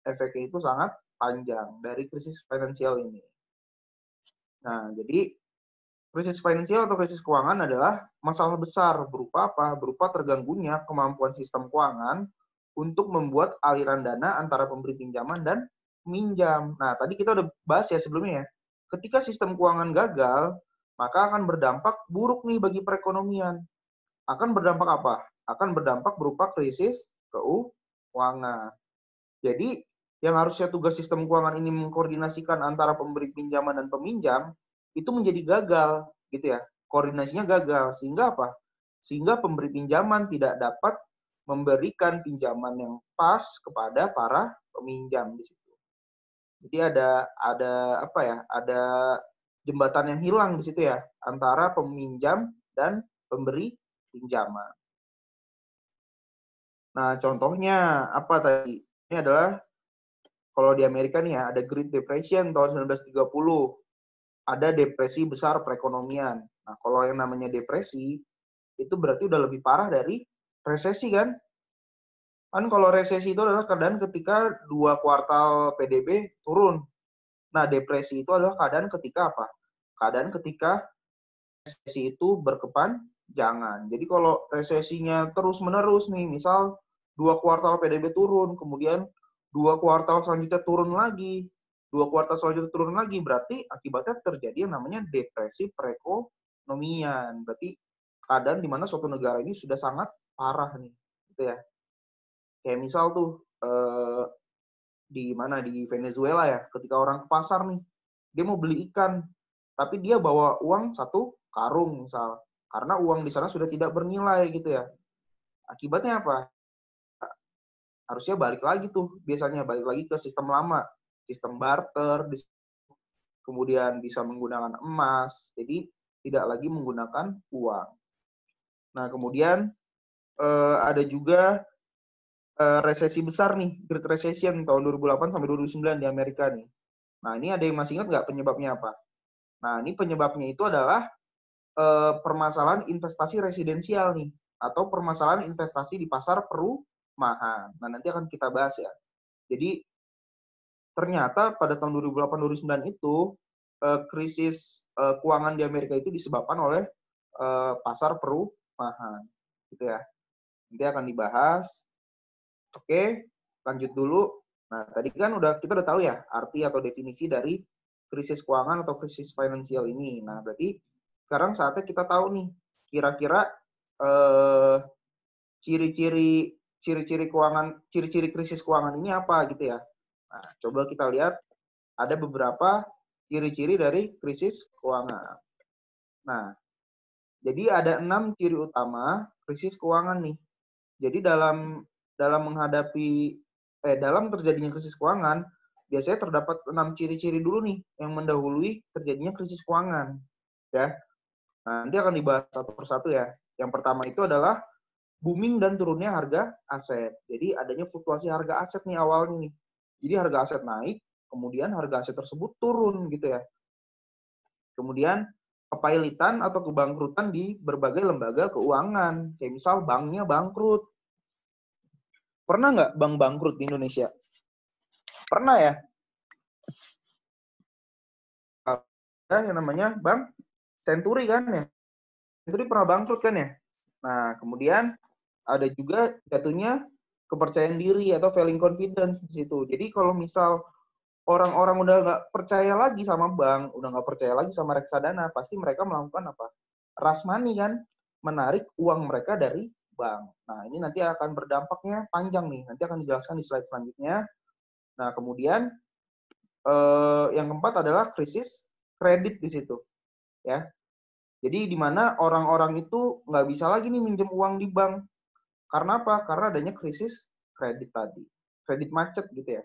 efeknya itu sangat panjang dari krisis finansial ini. Nah, jadi krisis finansial atau krisis keuangan adalah masalah besar berupa apa? Berupa terganggunya kemampuan sistem keuangan untuk membuat aliran dana antara pemberi pinjaman dan peminjam. Nah, tadi kita udah bahas ya sebelumnya ya. Ketika sistem keuangan gagal, maka akan berdampak buruk nih bagi perekonomian. Akan berdampak apa? Akan berdampak berupa krisis keuangan. Jadi, yang harusnya tugas sistem keuangan ini mengkoordinasikan antara pemberi pinjaman dan peminjam, itu menjadi gagal, gitu ya. Koordinasinya gagal, sehingga apa? Sehingga pemberi pinjaman tidak dapat memberikan pinjaman yang pas kepada para peminjam di situ. Jadi ada apa ya? Ada jembatan yang hilang di situ ya antara peminjam dan pemberi pinjaman. Nah, contohnya apa tadi? Ini adalah kalau di Amerika nih ya, ada Great Depression tahun 1930. Ada depresi besar perekonomian. Nah, kalau yang namanya depresi itu berarti udah lebih parah dari resesi kan? Kan kalau resesi itu adalah keadaan ketika 2 kuartal PDB turun. Nah, depresi itu adalah keadaan ketika apa? Keadaan ketika resesi itu berkepanjangan. Jadi kalau resesinya terus-menerus nih, misal 2 kuartal PDB turun, kemudian 2 kuartal selanjutnya turun lagi, 2 kuartal selanjutnya turun lagi, berarti akibatnya terjadi yang namanya depresi perekonomian. Berarti keadaan di mana suatu negara ini sudah sangat parah nih, gitu ya. Kayak misal tuh di Venezuela ya, ketika orang ke pasar nih, dia mau beli ikan, tapi dia bawa uang 1 karung misal, karena uang di sana sudah tidak bernilai gitu ya. Akibatnya apa? Harusnya balik lagi tuh, biasanya balik lagi ke sistem lama, sistem barter, kemudian bisa menggunakan emas, jadi tidak lagi menggunakan uang. Nah, kemudian ada juga resesi besar nih, Great Recession tahun 2008 sampai 2009 di Amerika nih. Nah, ini ada yang masih ingat nggak penyebabnya apa? Nah, ini penyebabnya itu adalah permasalahan investasi residensial nih, atau permasalahan investasi di pasar perumahan. Nah, nanti akan kita bahas ya. Jadi, ternyata pada tahun 2008-2009 itu, krisis keuangan di Amerika itu disebabkan oleh pasar perumahan. Gitu ya. Nanti akan dibahas. Oke, lanjut dulu. Nah, tadi kan kita udah tahu ya arti atau definisi dari krisis keuangan atau krisis finansial ini. Nah, berarti sekarang saatnya kita tahu nih kira-kira ciri-ciri krisis keuangan ini apa gitu ya. Nah, coba kita lihat ada beberapa ciri-ciri dari krisis keuangan. Nah, jadi ada 6 ciri utama krisis keuangan nih. Jadi dalam terjadinya krisis keuangan, biasanya terdapat 6 ciri-ciri dulu nih yang mendahului terjadinya krisis keuangan. Ya. Nah, nanti akan dibahas satu persatu ya. Yang pertama itu adalah booming dan turunnya harga aset. Jadi adanya fluktuasi harga aset nih awalnya nih. Jadi harga aset naik, kemudian harga aset tersebut turun gitu ya. Kemudian kepailitan atau kebangkrutan di berbagai lembaga keuangan. Kayak misal banknya bangkrut. Pernah nggak bank bangkrut di Indonesia? Pernah ya? Yang namanya Bank Century kan ya? Century pernah bangkrut kan ya? Nah, kemudian ada juga jatuhnya kepercayaan diri atau failing confidence di situ. Jadi kalau misal orang-orang udah nggak percaya lagi sama bank, udah nggak percaya lagi sama reksadana, pasti mereka melakukan apa? Rush money kan, menarik uang mereka dari bank. Nah, ini nanti akan berdampaknya panjang nih. Nanti akan dijelaskan di slide selanjutnya. Nah, kemudian yang keempat adalah krisis kredit di situ, ya. Jadi di mana orang-orang itu nggak bisa lagi nih minjem uang di bank. Karena apa? Karena adanya krisis kredit tadi. Kredit macet gitu ya.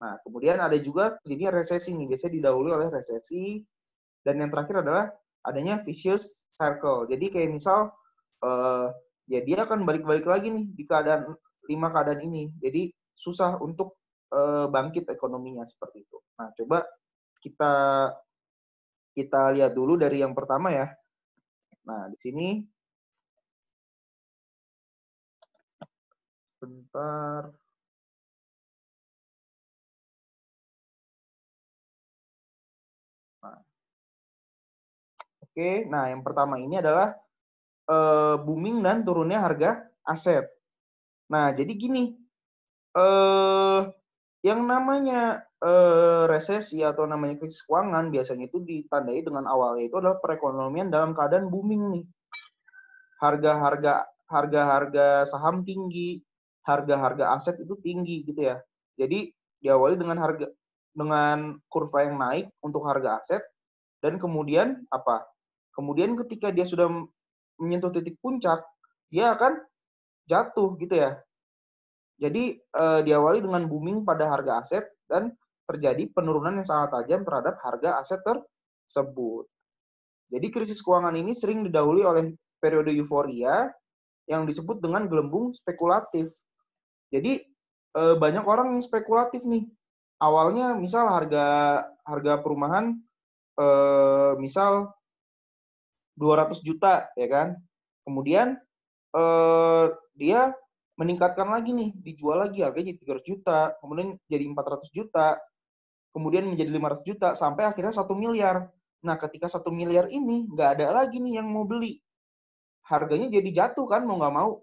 Nah, kemudian ada juga jadinya resesi nih. Biasanya didahului oleh resesi. Dan yang terakhir adalah adanya vicious circle. Jadi kayak misal, ya dia akan balik-balik lagi nih di keadaan 5 keadaan ini. Jadi susah untuk bangkit ekonominya seperti itu. Nah, coba kita lihat dulu dari yang pertama ya. Nah, di sini bentar. Nah, oke, nah yang pertama ini adalah booming dan turunnya harga aset. Nah, jadi gini, yang namanya resesi atau namanya krisis keuangan biasanya itu ditandai dengan awalnya itu adalah perekonomian dalam keadaan booming nih. Harga-harga saham tinggi, harga-harga aset itu tinggi gitu ya. Jadi diawali dengan kurva yang naik untuk harga aset dan kemudian apa? Kemudian ketika dia sudah menyentuh titik puncak, dia akan jatuh gitu ya. Jadi diawali dengan booming pada harga aset dan terjadi penurunan yang sangat tajam terhadap harga aset tersebut. Jadi krisis keuangan ini sering didahului oleh periode euforia yang disebut dengan gelembung spekulatif. Jadi banyak orang yang spekulatif nih. Awalnya misal harga perumahan misal 200 juta ya kan. Kemudian dia meningkatkan lagi nih, dijual lagi harganya jadi 300 juta, kemudian jadi 400 juta, kemudian menjadi 500 juta, sampai akhirnya 1 miliar. Nah, ketika 1 miliar ini, nggak ada lagi nih yang mau beli. Harganya jadi jatuh kan, mau nggak mau.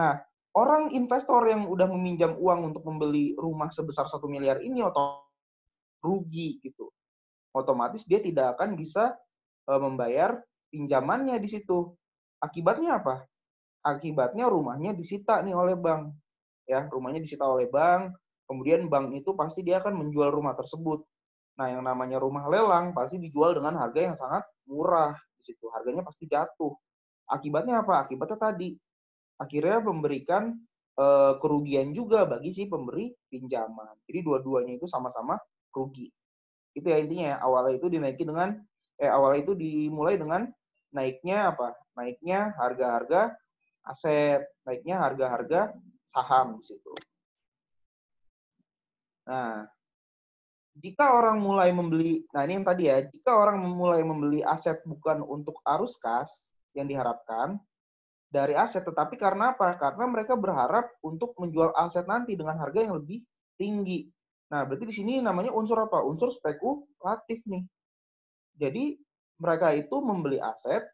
Nah, orang investor yang udah meminjam uang untuk membeli rumah sebesar 1 miliar ini otomatis rugi gitu. Otomatis dia tidak akan bisa membayar pinjamannya di situ. Akibatnya apa? Akibatnya rumahnya disita nih oleh bank. Ya, rumahnya disita oleh bank, kemudian bank itu pasti dia akan menjual rumah tersebut. Nah, yang namanya rumah lelang pasti dijual dengan harga yang sangat murah di situ. Harganya pasti jatuh. Akibatnya apa? Akibatnya tadi akhirnya memberikan kerugian juga bagi si pemberi pinjaman. Jadi dua-duanya itu sama-sama rugi. Itu ya intinya ya. Awalnya itu dimulai dengan naiknya apa? Naiknya harga-harga aset, naiknya harga-harga saham di situ. Nah, jika orang mulai membeli, nah ini yang tadi ya, jika orang mulai membeli aset bukan untuk arus kas yang diharapkan dari aset, tetapi karena apa? Karena mereka berharap untuk menjual aset nanti dengan harga yang lebih tinggi. Nah, berarti di sini namanya unsur apa? Unsur spekulatif nih. Jadi mereka itu membeli aset,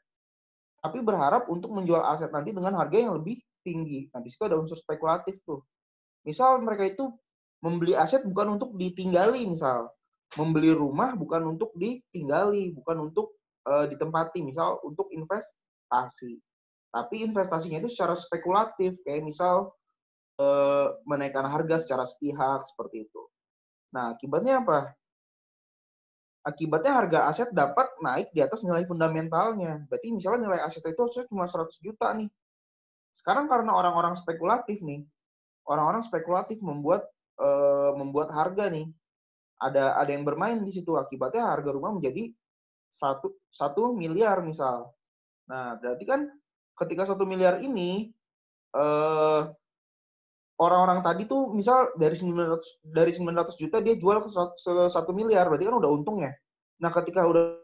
tapi berharap untuk menjual aset nanti dengan harga yang lebih tinggi. Nah, di situ ada unsur spekulatif tuh. Misal mereka itu membeli aset bukan untuk ditinggali, misal membeli rumah bukan untuk ditinggali, bukan untuk ditempati, misal untuk investasi. Tapi investasinya itu secara spekulatif, kayak misal menaikkan harga secara sepihak seperti itu. Nah, akibatnya apa? Akibatnya harga aset dapat naik di atas nilai fundamentalnya. Berarti misalnya nilai aset itu harusnya cuma 100 juta nih. Sekarang karena orang-orang spekulatif nih, orang-orang spekulatif membuat harga nih. Ada yang bermain di situ. Akibatnya harga rumah menjadi 1 miliar misal. Nah, berarti kan ketika 1 miliar ini orang-orang tadi tuh misal dari 900 juta dia jual ke 1 miliar, berarti kan udah untung ya. Nah, ketika udah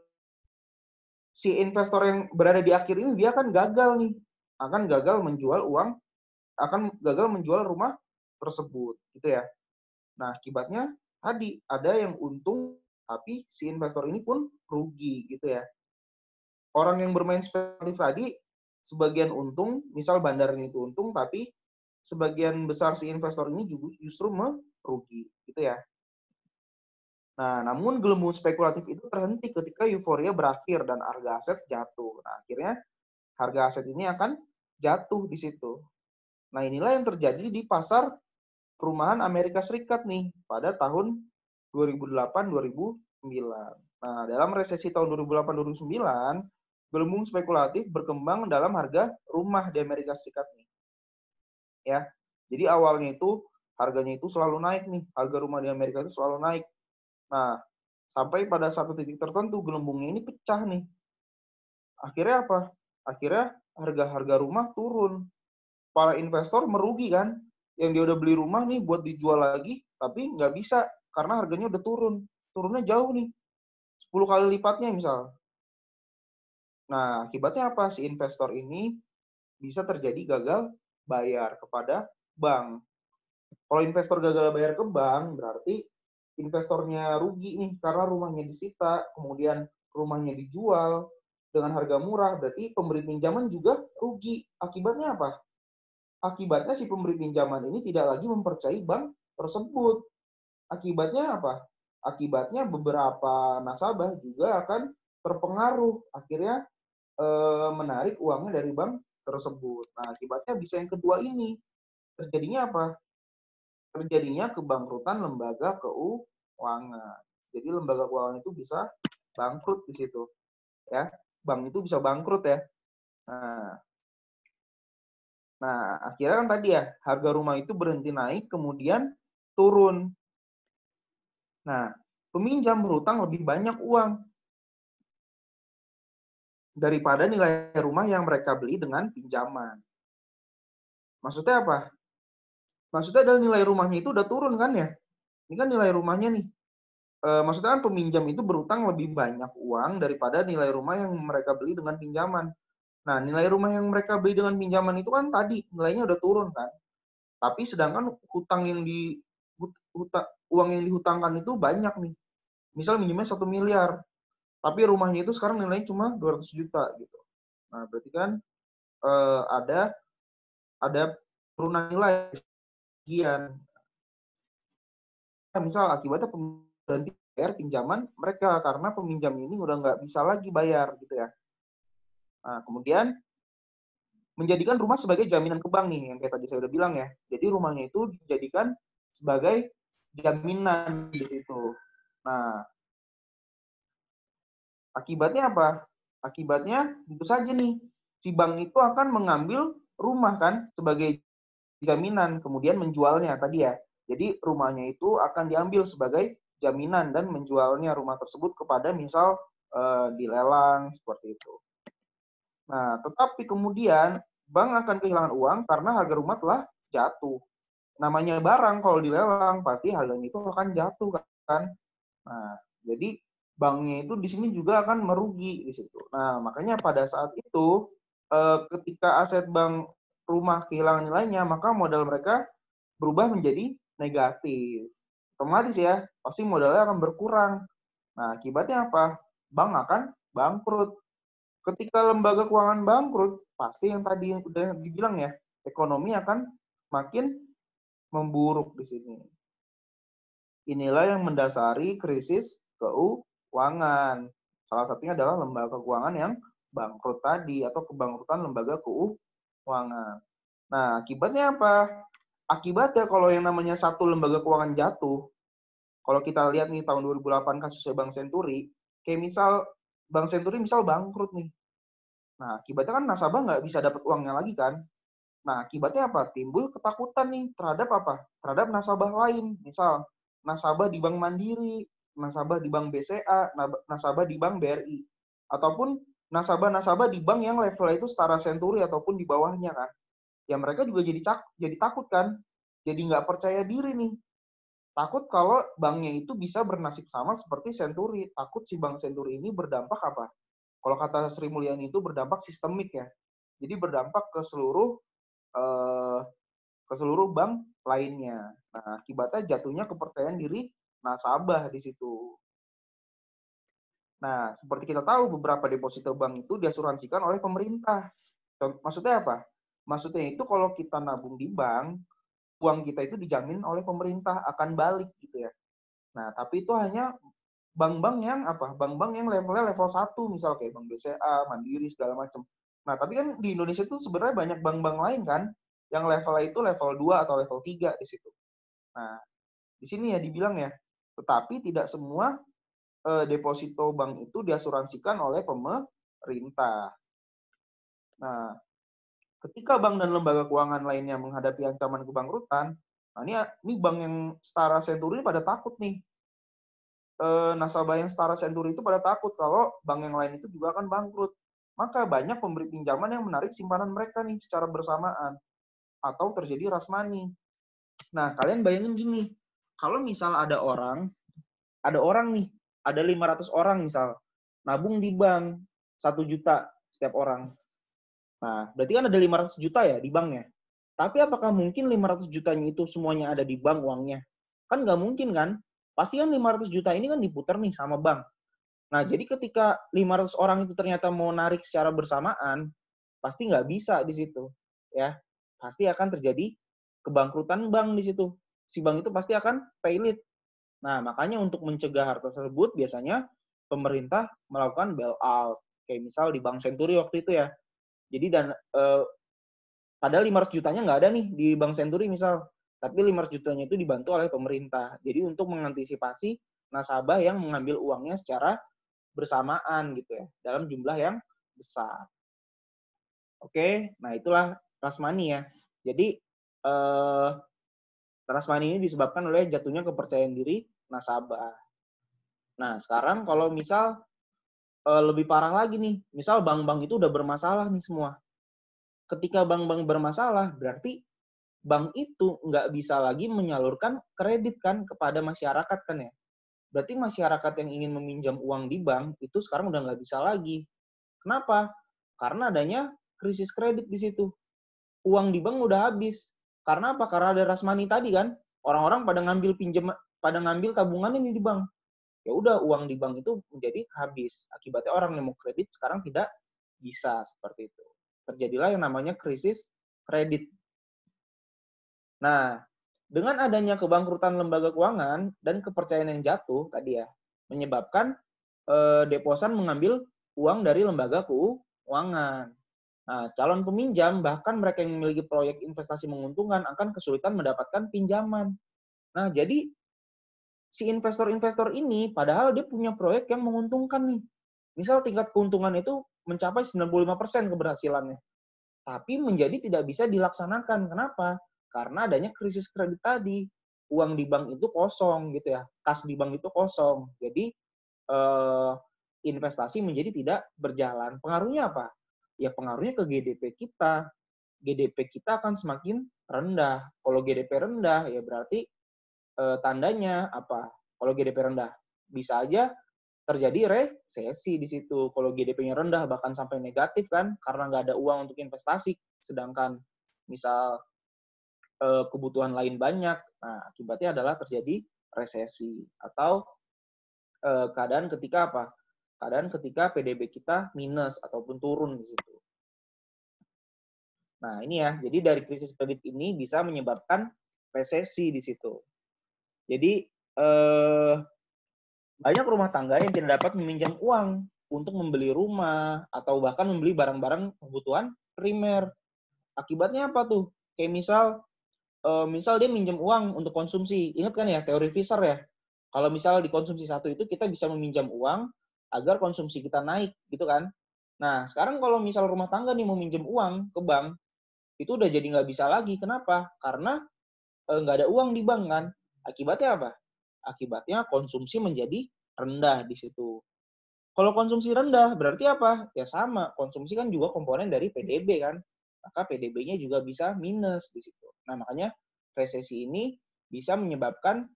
si investor yang berada di akhir ini dia akan gagal nih. Akan gagal menjual rumah tersebut gitu ya. Nah, akibatnya tadi ada yang untung tapi si investor ini pun rugi gitu ya. Orang yang bermain spekulatif tadi sebagian untung, misal bandarnya itu untung, tapi sebagian besar si investor ini justru merugi, gitu ya. Nah, namun gelembung spekulatif itu terhenti ketika euforia berakhir dan harga aset jatuh. Nah, akhirnya harga aset ini akan jatuh di situ. Nah, inilah yang terjadi di pasar perumahan Amerika Serikat nih pada tahun 2008-2009. Nah, dalam resesi tahun 2008-2009, gelembung spekulatif berkembang dalam harga rumah di Amerika Serikat nih. Ya. Jadi awalnya itu harganya itu selalu naik nih. Harga rumah di Amerika itu selalu naik. Nah, sampai pada satu titik tertentu gelembungnya ini pecah nih. Akhirnya apa? Akhirnya harga-harga rumah turun. Para investor merugi kan? Yang dia udah beli rumah nih buat dijual lagi, tapi nggak bisa karena harganya udah turun. Turunnya jauh nih. 10 kali lipatnya misal. Nah, akibatnya apa? Si investor ini bisa terjadi gagal bayar kepada bank. Kalau investor gagal bayar ke bank, berarti investornya rugi nih karena rumahnya disita, kemudian rumahnya dijual dengan harga murah, berarti pemberi pinjaman juga rugi. Akibatnya apa? Akibatnya si pemberi pinjaman ini tidak lagi mempercayai bank tersebut. Akibatnya apa? Akibatnya beberapa nasabah juga akan terpengaruh. Akhirnya menarik uangnya dari bank tersebut. Nah, akibatnya bisa yang kedua ini. Terjadinya apa? Terjadinya kebangkrutan lembaga keuangan. Jadi lembaga keuangan itu bisa bangkrut di situ. Ya, bank itu bisa bangkrut ya. Nah, akhirnya kan tadi ya, harga rumah itu berhenti naik, kemudian turun. Nah, peminjam berutang lebih banyak uang daripada nilai rumah yang mereka beli dengan pinjaman. Maksudnya apa? Maksudnya adalah nilai rumahnya itu udah turun kan ya? Ini kan nilai rumahnya nih. Maksudnya kan peminjam itu berutang lebih banyak uang daripada nilai rumah yang mereka beli dengan pinjaman. Nah, nilai rumah yang mereka beli dengan pinjaman itu kan tadi nilainya udah turun kan. Tapi sedangkan uang yang dihutangkan itu banyak nih. Misal minimumnya 1 miliar. Tapi rumahnya itu sekarang nilainya cuma 200 juta gitu. Nah, berarti kan ada turunan nilai sekian. Misal akibatnya berhenti bayar pinjaman mereka karena peminjam ini udah nggak bisa lagi bayar gitu ya. Nah, kemudian menjadikan rumah sebagai jaminan ke bank nih, yang kayak tadi saya udah bilang ya. Jadi rumahnya itu dijadikan sebagai jaminan di situ. Nah, akibatnya apa? Akibatnya tentu saja nih, si bank itu akan mengambil rumah kan sebagai jaminan, kemudian menjualnya tadi ya. Jadi rumahnya itu akan diambil sebagai jaminan dan menjualnya rumah tersebut kepada misal dilelang seperti itu. Nah, tetapi kemudian bank akan kehilangan uang karena harga rumah telah jatuh. Namanya barang kalau dilelang pasti harganya itu akan jatuh kan. Nah, jadi banknya itu di sini juga akan merugi di situ. Nah, makanya pada saat itu ketika aset bank rumah kehilangan nilainya, maka modal mereka berubah menjadi negatif. Otomatis ya, pasti modalnya akan berkurang. Nah, akibatnya apa? Bank akan bangkrut. Ketika lembaga keuangan bangkrut, pasti yang tadi yang udah dibilang ya, ekonomi akan makin memburuk di sini. Inilah yang mendasari krisis keuangan. Salah satunya adalah lembaga keuangan yang bangkrut tadi atau kebangkrutan lembaga keuangan. Nah, akibatnya apa? Akibatnya kalau yang namanya satu lembaga keuangan jatuh, Kalau kita lihat nih tahun 2008 kasusnya Bank Senturi, kayak misal Bank Senturi misal bangkrut nih. Nah, akibatnya kan nasabah nggak bisa dapat uangnya lagi kan. Nah, akibatnya apa? Timbul ketakutan nih terhadap apa? Terhadap nasabah lain. Misal, nasabah di Bank Mandiri, nasabah di Bank BCA, nasabah di Bank BRI. Ataupun nasabah-nasabah di bank yang levelnya itu setara Senturi ataupun di bawahnya kan. Ya mereka juga jadi takut kan. Jadi nggak percaya diri nih. Takut kalau banknya itu bisa bernasib sama seperti Senturi. Takut si Bank Senturi ini berdampak apa? Kalau kata Sri Mulyani itu berdampak sistemik ya. Jadi berdampak eh, ke seluruh bank lainnya. Nah, akibatnya jatuhnya kepercayaan diri nasabah di situ. Nah, seperti kita tahu beberapa deposito bank itu diasuransikan oleh pemerintah. Maksudnya apa? Maksudnya itu kalau kita nabung di bank, uang kita itu dijamin oleh pemerintah akan balik gitu ya. Nah, tapi itu hanya bank-bank yang apa? Bank-bank yang levelnya level 1, misal kayak Bank BCA, Mandiri segala macam. Nah, tapi kan di Indonesia itu sebenarnya banyak bank-bank lain kan yang levelnya itu level 2 atau level 3 di situ. Nah, di sini ya dibilang ya, tetapi tidak semua deposito bank itu diasuransikan oleh pemerintah. Nah, ketika bank dan lembaga keuangan lainnya menghadapi ancaman kebangkrutan, nah ini bank yang setara Senturi pada takut nih. Nasabah yang setara Senturi itu pada takut kalau bank yang lain itu juga akan bangkrut. Maka banyak pemberi pinjaman yang menarik simpanan mereka nih secara bersamaan atau terjadi rush money. Nah, kalian bayangin gini, kalau misal ada orang nih, ada 500 orang misal, nabung di bank 1 juta setiap orang. Nah, berarti kan ada 500 juta ya di banknya. Tapi apakah mungkin 500 jutanya itu semuanya ada di bank uangnya? Kan nggak mungkin kan? Pasti kan 500 juta ini kan diputar nih sama bank. Nah, jadi ketika 500 orang itu ternyata mau narik secara bersamaan, pasti nggak bisa di situ. Ya, pasti akan terjadi kebangkrutan bank di situ. Si bank itu pasti akan paylit. Nah, makanya untuk mencegah hal tersebut, biasanya pemerintah melakukan bailout. Kayak misal di Bank Senturi waktu itu ya. Jadi padahal 500 jutanya nggak ada nih di Bank Senturi misal. Tapi 500 jutanya itu dibantu oleh pemerintah. Jadi untuk mengantisipasi nasabah yang mengambil uangnya secara bersamaan gitu ya. Dalam jumlah yang besar. Oke, nah itulah rush money ya. Jadi rush money ini disebabkan oleh jatuhnya kepercayaan diri nasabah. Nah, sekarang kalau misal lebih parah lagi nih, misal bank-bank itu udah bermasalah nih semua. Ketika bank-bank bermasalah, berarti bank itu nggak bisa lagi menyalurkan kredit kan kepada masyarakat kan ya. Berarti masyarakat yang ingin meminjam uang di bank itu sekarang udah nggak bisa lagi. Kenapa? Karena adanya krisis kredit di situ. Uang di bank udah habis. Karena apa? Karena ada rush money tadi kan. Orang-orang pada ngambil tabungan ini di bank. Ya udah uang di bank itu menjadi habis. Akibatnya orang yang mau kredit sekarang tidak bisa seperti itu. Terjadilah yang namanya krisis kredit. Nah, dengan adanya kebangkrutan lembaga keuangan dan kepercayaan yang jatuh tadi ya, menyebabkan deposan mengambil uang dari lembaga keuangan. Nah, calon peminjam bahkan mereka yang memiliki proyek investasi menguntungkan akan kesulitan mendapatkan pinjaman. Nah, jadi si investor-investor ini padahal dia punya proyek yang menguntungkan nih. Misal tingkat keuntungan itu mencapai 95% keberhasilannya. Tapi menjadi tidak bisa dilaksanakan. Kenapa? Karena adanya krisis kredit tadi. Uang di bank itu kosong gitu ya. Kas di bank itu kosong. Jadi investasi menjadi tidak berjalan. Pengaruhnya apa? Ya pengaruhnya ke GDP kita. GDP kita akan semakin rendah. Kalau GDP rendah ya berarti tandanya apa? Kalau GDP rendah bisa aja terjadi resesi di situ. Kalau GDP-nya rendah bahkan sampai negatif kan karena nggak ada uang untuk investasi. Sedangkan misal kebutuhan lain banyak, nah akibatnya adalah terjadi resesi atau keadaan ketika apa? Keadaan ketika PDB kita minus ataupun turun di situ. Nah ini ya, jadi dari krisis kredit ini bisa menyebabkan resesi di situ. Jadi banyak rumah tangga yang tidak dapat meminjam uang untuk membeli rumah atau bahkan membeli barang-barang kebutuhan primer. Akibatnya apa tuh? Kayak misal dia minjem uang untuk konsumsi. Ingat kan ya teori Fisher ya? Kalau misal di konsumsi satu itu kita bisa meminjam uang agar konsumsi kita naik, gitu kan. Nah, sekarang kalau misal rumah tangga nih mau minjem uang ke bank, itu udah jadi nggak bisa lagi. Kenapa? Karena nggak ada uang di bank kan. Akibatnya apa? Akibatnya konsumsi menjadi rendah di situ. Kalau konsumsi rendah berarti apa? Ya sama, konsumsi kan juga komponen dari PDB kan. Maka PDB-nya juga bisa minus di situ. Nah, makanya resesi ini bisa menyebabkan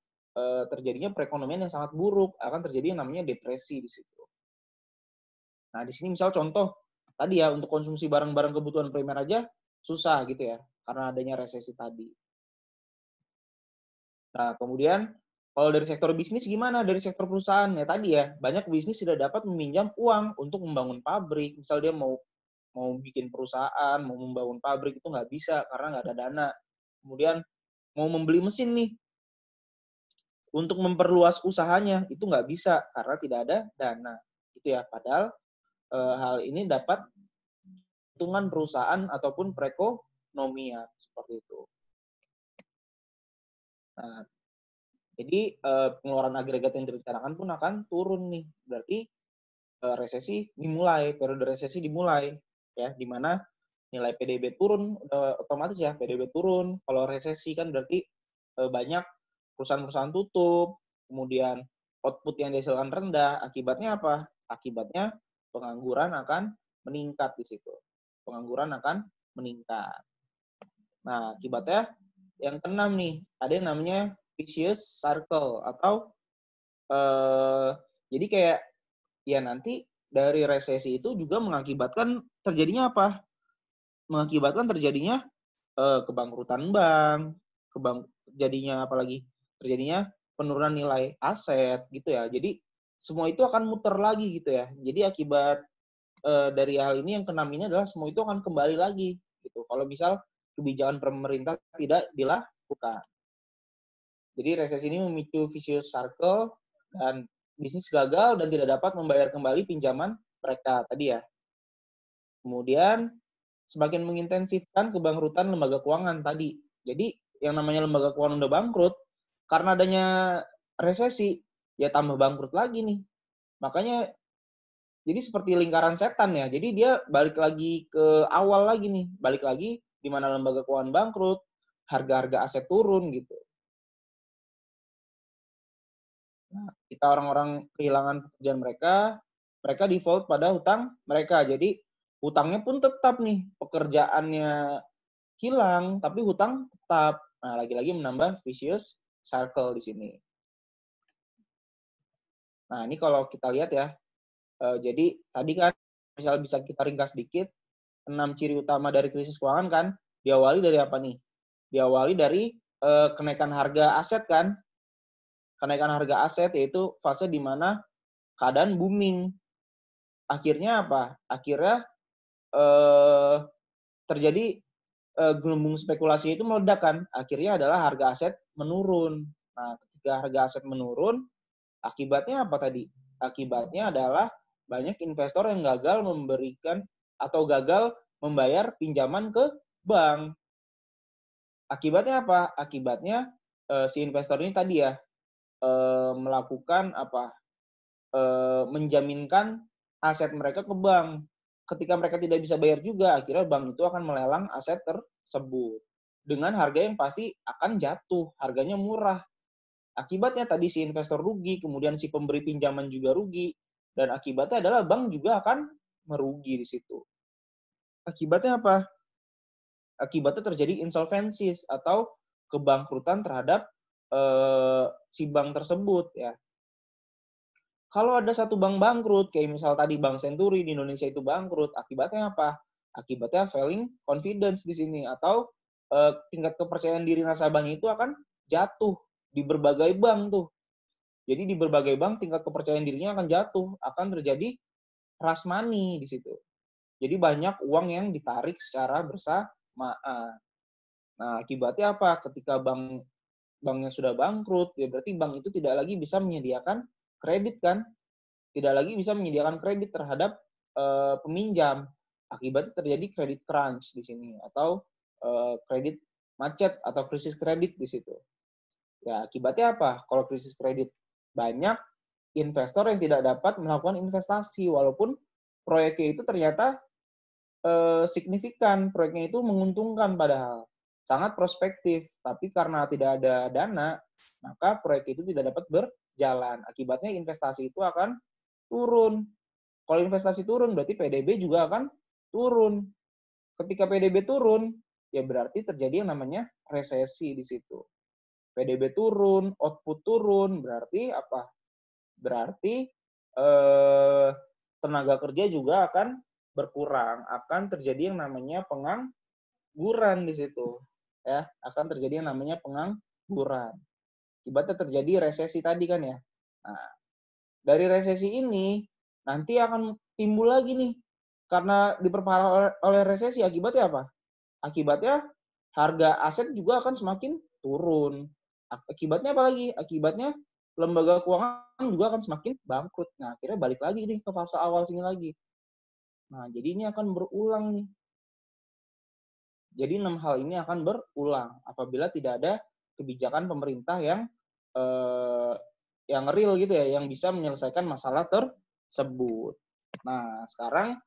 terjadinya perekonomian yang sangat buruk, akan terjadi yang namanya depresi di situ. Nah, di sini misal contoh tadi ya, untuk konsumsi barang-barang kebutuhan primer aja susah gitu ya, karena adanya resesi tadi. Nah, kemudian kalau dari sektor bisnis gimana? Dari sektor perusahaan ya tadi ya, banyak bisnis sudah dapat meminjam uang untuk membangun pabrik. Misal dia mau bikin perusahaan, mau membangun pabrik itu nggak bisa karena nggak ada dana. Kemudian mau membeli mesin nih untuk memperluas usahanya itu nggak bisa karena tidak ada dana. Gitu ya. Padahal hal ini dapat hitungan perusahaan ataupun perekonomian seperti itu. Nah, jadi pengeluaran agregat yang direncanakan pun akan turun nih. Berarti resesi dimulai, periode resesi dimulai, ya, di mana nilai PDB turun, otomatis ya PDB turun. Kalau resesi kan berarti banyak perusahaan-perusahaan tutup, kemudian output yang dihasilkan rendah. Akibatnya apa? Akibatnya pengangguran akan meningkat di situ. Pengangguran akan meningkat. Nah, akibatnya yang keenam nih, ada yang namanya vicious circle atau jadi kayak ya nanti dari resesi itu juga mengakibatkan terjadinya apa? Mengakibatkan terjadinya kebangkrutan bank, terjadinya apalagi? Terjadinya penurunan nilai aset gitu ya. Jadi semua itu akan muter lagi gitu ya. Jadi akibat dari hal ini yang keenam ini adalah semua itu akan kembali lagi gitu. Kalau misal kebijakan pemerintah tidak dilakukan. Jadi resesi ini memicu vicious circle dan bisnis gagal dan tidak dapat membayar kembali pinjaman mereka tadi ya. Kemudian semakin mengintensifkan kebangkrutan lembaga keuangan tadi. Jadi yang namanya lembaga keuangan udah bangkrut, karena adanya resesi, ya tambah bangkrut lagi nih. Makanya jadi seperti lingkaran setan ya. Jadi dia balik lagi ke awal lagi nih. Balik lagi di mana lembaga keuangan bangkrut, harga-harga aset turun gitu. Nah, kita orang-orang kehilangan pekerjaan mereka default pada hutang mereka. Jadi hutangnya pun tetap nih, pekerjaannya hilang, tapi hutang tetap. Nah, lagi-lagi menambah vicious circle di sini. Nah, ini kalau kita lihat ya, jadi tadi kan misal bisa kita ringkas sedikit, 6 ciri utama dari krisis keuangan kan, diawali dari apa nih? Diawali dari kenaikan harga aset kan, kenaikan harga aset yaitu fase di mana keadaan booming. Akhirnya apa? Akhirnya terjadi gelembung spekulasi itu meledak kan. Akhirnya adalah harga aset menurun. Nah, ketika harga aset menurun, akibatnya apa tadi? Akibatnya adalah banyak investor yang gagal memberikan atau gagal membayar pinjaman ke bank. Akibatnya apa? Akibatnya si investor ini tadi ya melakukan apa? Menjaminkan aset mereka ke bank. Ketika mereka tidak bisa bayar juga, akhirnya bank itu akan melelang aset tersebut dengan harga yang pasti akan jatuh, harganya murah. Akibatnya tadi si investor rugi, kemudian si pemberi pinjaman juga rugi, dan akibatnya adalah bank juga akan merugi di situ. Akibatnya apa? Akibatnya terjadi insolvensis atau kebangkrutan terhadap si bank tersebut ya. Kalau ada satu bank bangkrut, kayak misal tadi Bank Senturi di Indonesia itu bangkrut, akibatnya apa? Akibatnya failing confidence di sini atau tingkat kepercayaan diri nasabahnya itu akan jatuh di berbagai bank tuh. Jadi di berbagai bank tingkat kepercayaan dirinya akan jatuh, akan terjadi rush money di situ. Jadi banyak uang yang ditarik secara bersamaan. Nah, akibatnya apa? Ketika banknya sudah bangkrut, ya berarti bank itu tidak lagi bisa menyediakan kredit kan? Tidak lagi bisa menyediakan kredit terhadap peminjam. Akibatnya terjadi kredit crunch di sini atau kredit macet atau krisis kredit di situ. Ya, akibatnya apa? Kalau krisis kredit banyak investor yang tidak dapat melakukan investasi walaupun proyeknya itu ternyata signifikan, proyeknya itu menguntungkan padahal sangat prospektif, tapi karena tidak ada dana, maka proyek itu tidak dapat berjalan. Akibatnya investasi itu akan turun. Kalau investasi turun, berarti PDB juga akan turun. Ketika PDB turun, ya berarti terjadi yang namanya resesi di situ. PDB turun, output turun, berarti apa? Berarti tenaga kerja juga akan berkurang, akan terjadi yang namanya pengangguran di situ. Ya, akan terjadi yang namanya pengangguran. Akibatnya terjadi resesi tadi kan ya. Nah, dari resesi ini nanti akan timbul lagi nih. Karena diperparah oleh resesi, akibatnya apa? Akibatnya harga aset juga akan semakin turun. Akibatnya apa lagi? Akibatnya lembaga keuangan juga akan semakin bangkrut. Nah, akhirnya balik lagi nih ke fase awal sini lagi. Nah, jadi ini akan berulang nih. Jadi 6 hal ini akan berulang apabila tidak ada kebijakan pemerintah yang real gitu ya, yang bisa menyelesaikan masalah tersebut. Nah, sekarang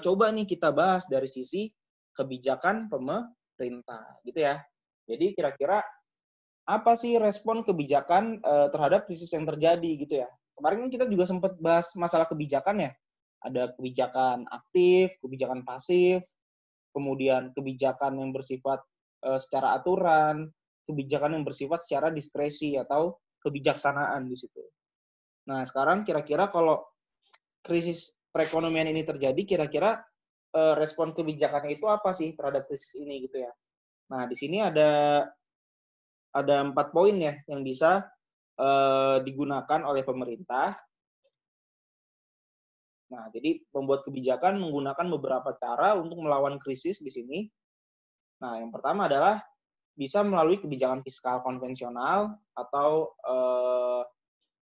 coba nih kita bahas dari sisi kebijakan pemerintah gitu ya. Jadi kira-kira apa sih respon kebijakan terhadap krisis yang terjadi gitu ya. Kemarin kita juga sempat bahas masalah kebijakan ya. Ada kebijakan aktif, kebijakan pasif, kemudian kebijakan yang bersifat secara aturan, kebijakan yang bersifat secara diskresi atau kebijaksanaan di situ. Nah, sekarang kira-kira kalau krisis perekonomian ini terjadi, kira-kira respon kebijakannya itu apa sih terhadap krisis ini gitu ya. Nah, di sini ada 4 poin ya yang bisa digunakan oleh pemerintah. Nah, jadi pembuat kebijakan menggunakan beberapa cara untuk melawan krisis di sini. Nah, yang pertama adalah bisa melalui kebijakan fiskal konvensional atau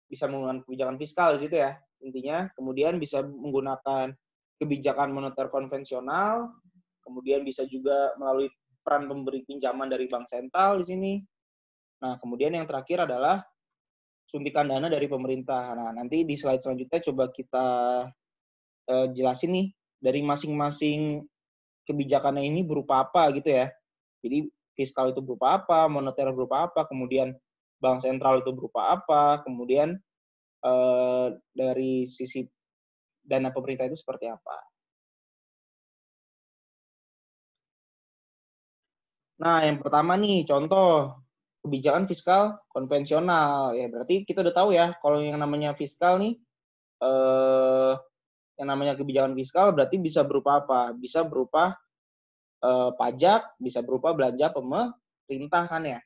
bisa menggunakan kebijakan fiskal di situ ya intinya. Kemudian bisa menggunakan kebijakan moneter konvensional. Kemudian bisa juga melalui peran pemberi pinjaman dari bank sentral di sini. Nah, kemudian yang terakhir adalah suntikan dana dari pemerintah. Nah, nanti di slide selanjutnya coba kita jelasin nih dari masing-masing kebijakannya ini berupa apa gitu ya. Jadi fiskal itu berupa apa, moneter berupa apa, kemudian bank sentral itu berupa apa, kemudian dari sisi dana pemerintah itu seperti apa. Nah, yang pertama nih contoh kebijakan fiskal konvensional. Ya berarti kita udah tahu ya kalau yang namanya fiskal nih yang namanya kebijakan fiskal berarti bisa berupa apa? Bisa berupa pajak, bisa berupa belanja pemerintah kan ya.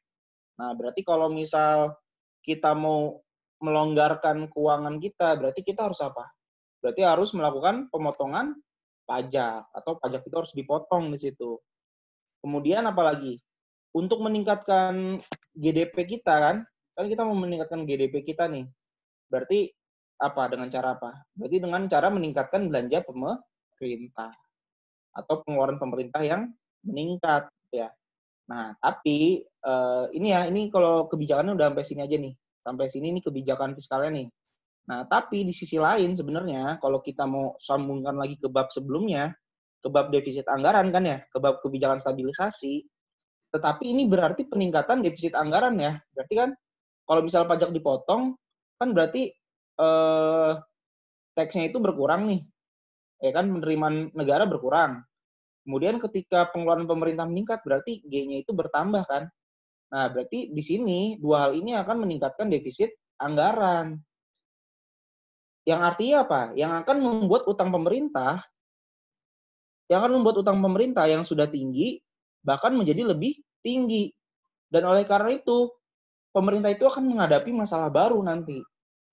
Nah, berarti kalau misal kita mau melonggarkan keuangan kita, berarti kita harus apa? Berarti harus melakukan pemotongan pajak atau pajak itu harus dipotong di situ. Kemudian apalagi? Untuk meningkatkan GDP kita kan kita mau meningkatkan GDP kita nih. Berarti apa? Dengan cara apa? Berarti dengan cara meningkatkan belanja pemerintah atau pengeluaran pemerintah yang meningkat ya. Nah, tapi ini kalau kebijakannya udah sampai sini aja nih. Sampai sini nih kebijakan fiskalnya nih. Nah, tapi di sisi lain sebenarnya kalau kita mau sambungkan lagi ke bab sebelumnya, ke bab defisit anggaran kan ya, ke bab kebijakan stabilisasi, tetapi ini berarti peningkatan defisit anggaran ya. Berarti kan kalau misal pajak dipotong, kan berarti tax-nya itu berkurang nih. Ya kan, penerimaan negara berkurang. Kemudian ketika pengeluaran pemerintah meningkat, berarti G-nya itu bertambah kan. Nah, berarti di sini dua hal ini akan meningkatkan defisit anggaran. Yang artinya apa? Yang akan membuat utang pemerintah yang sudah tinggi bahkan menjadi lebih tinggi. Dan oleh karena itu, pemerintah itu akan menghadapi masalah baru nanti.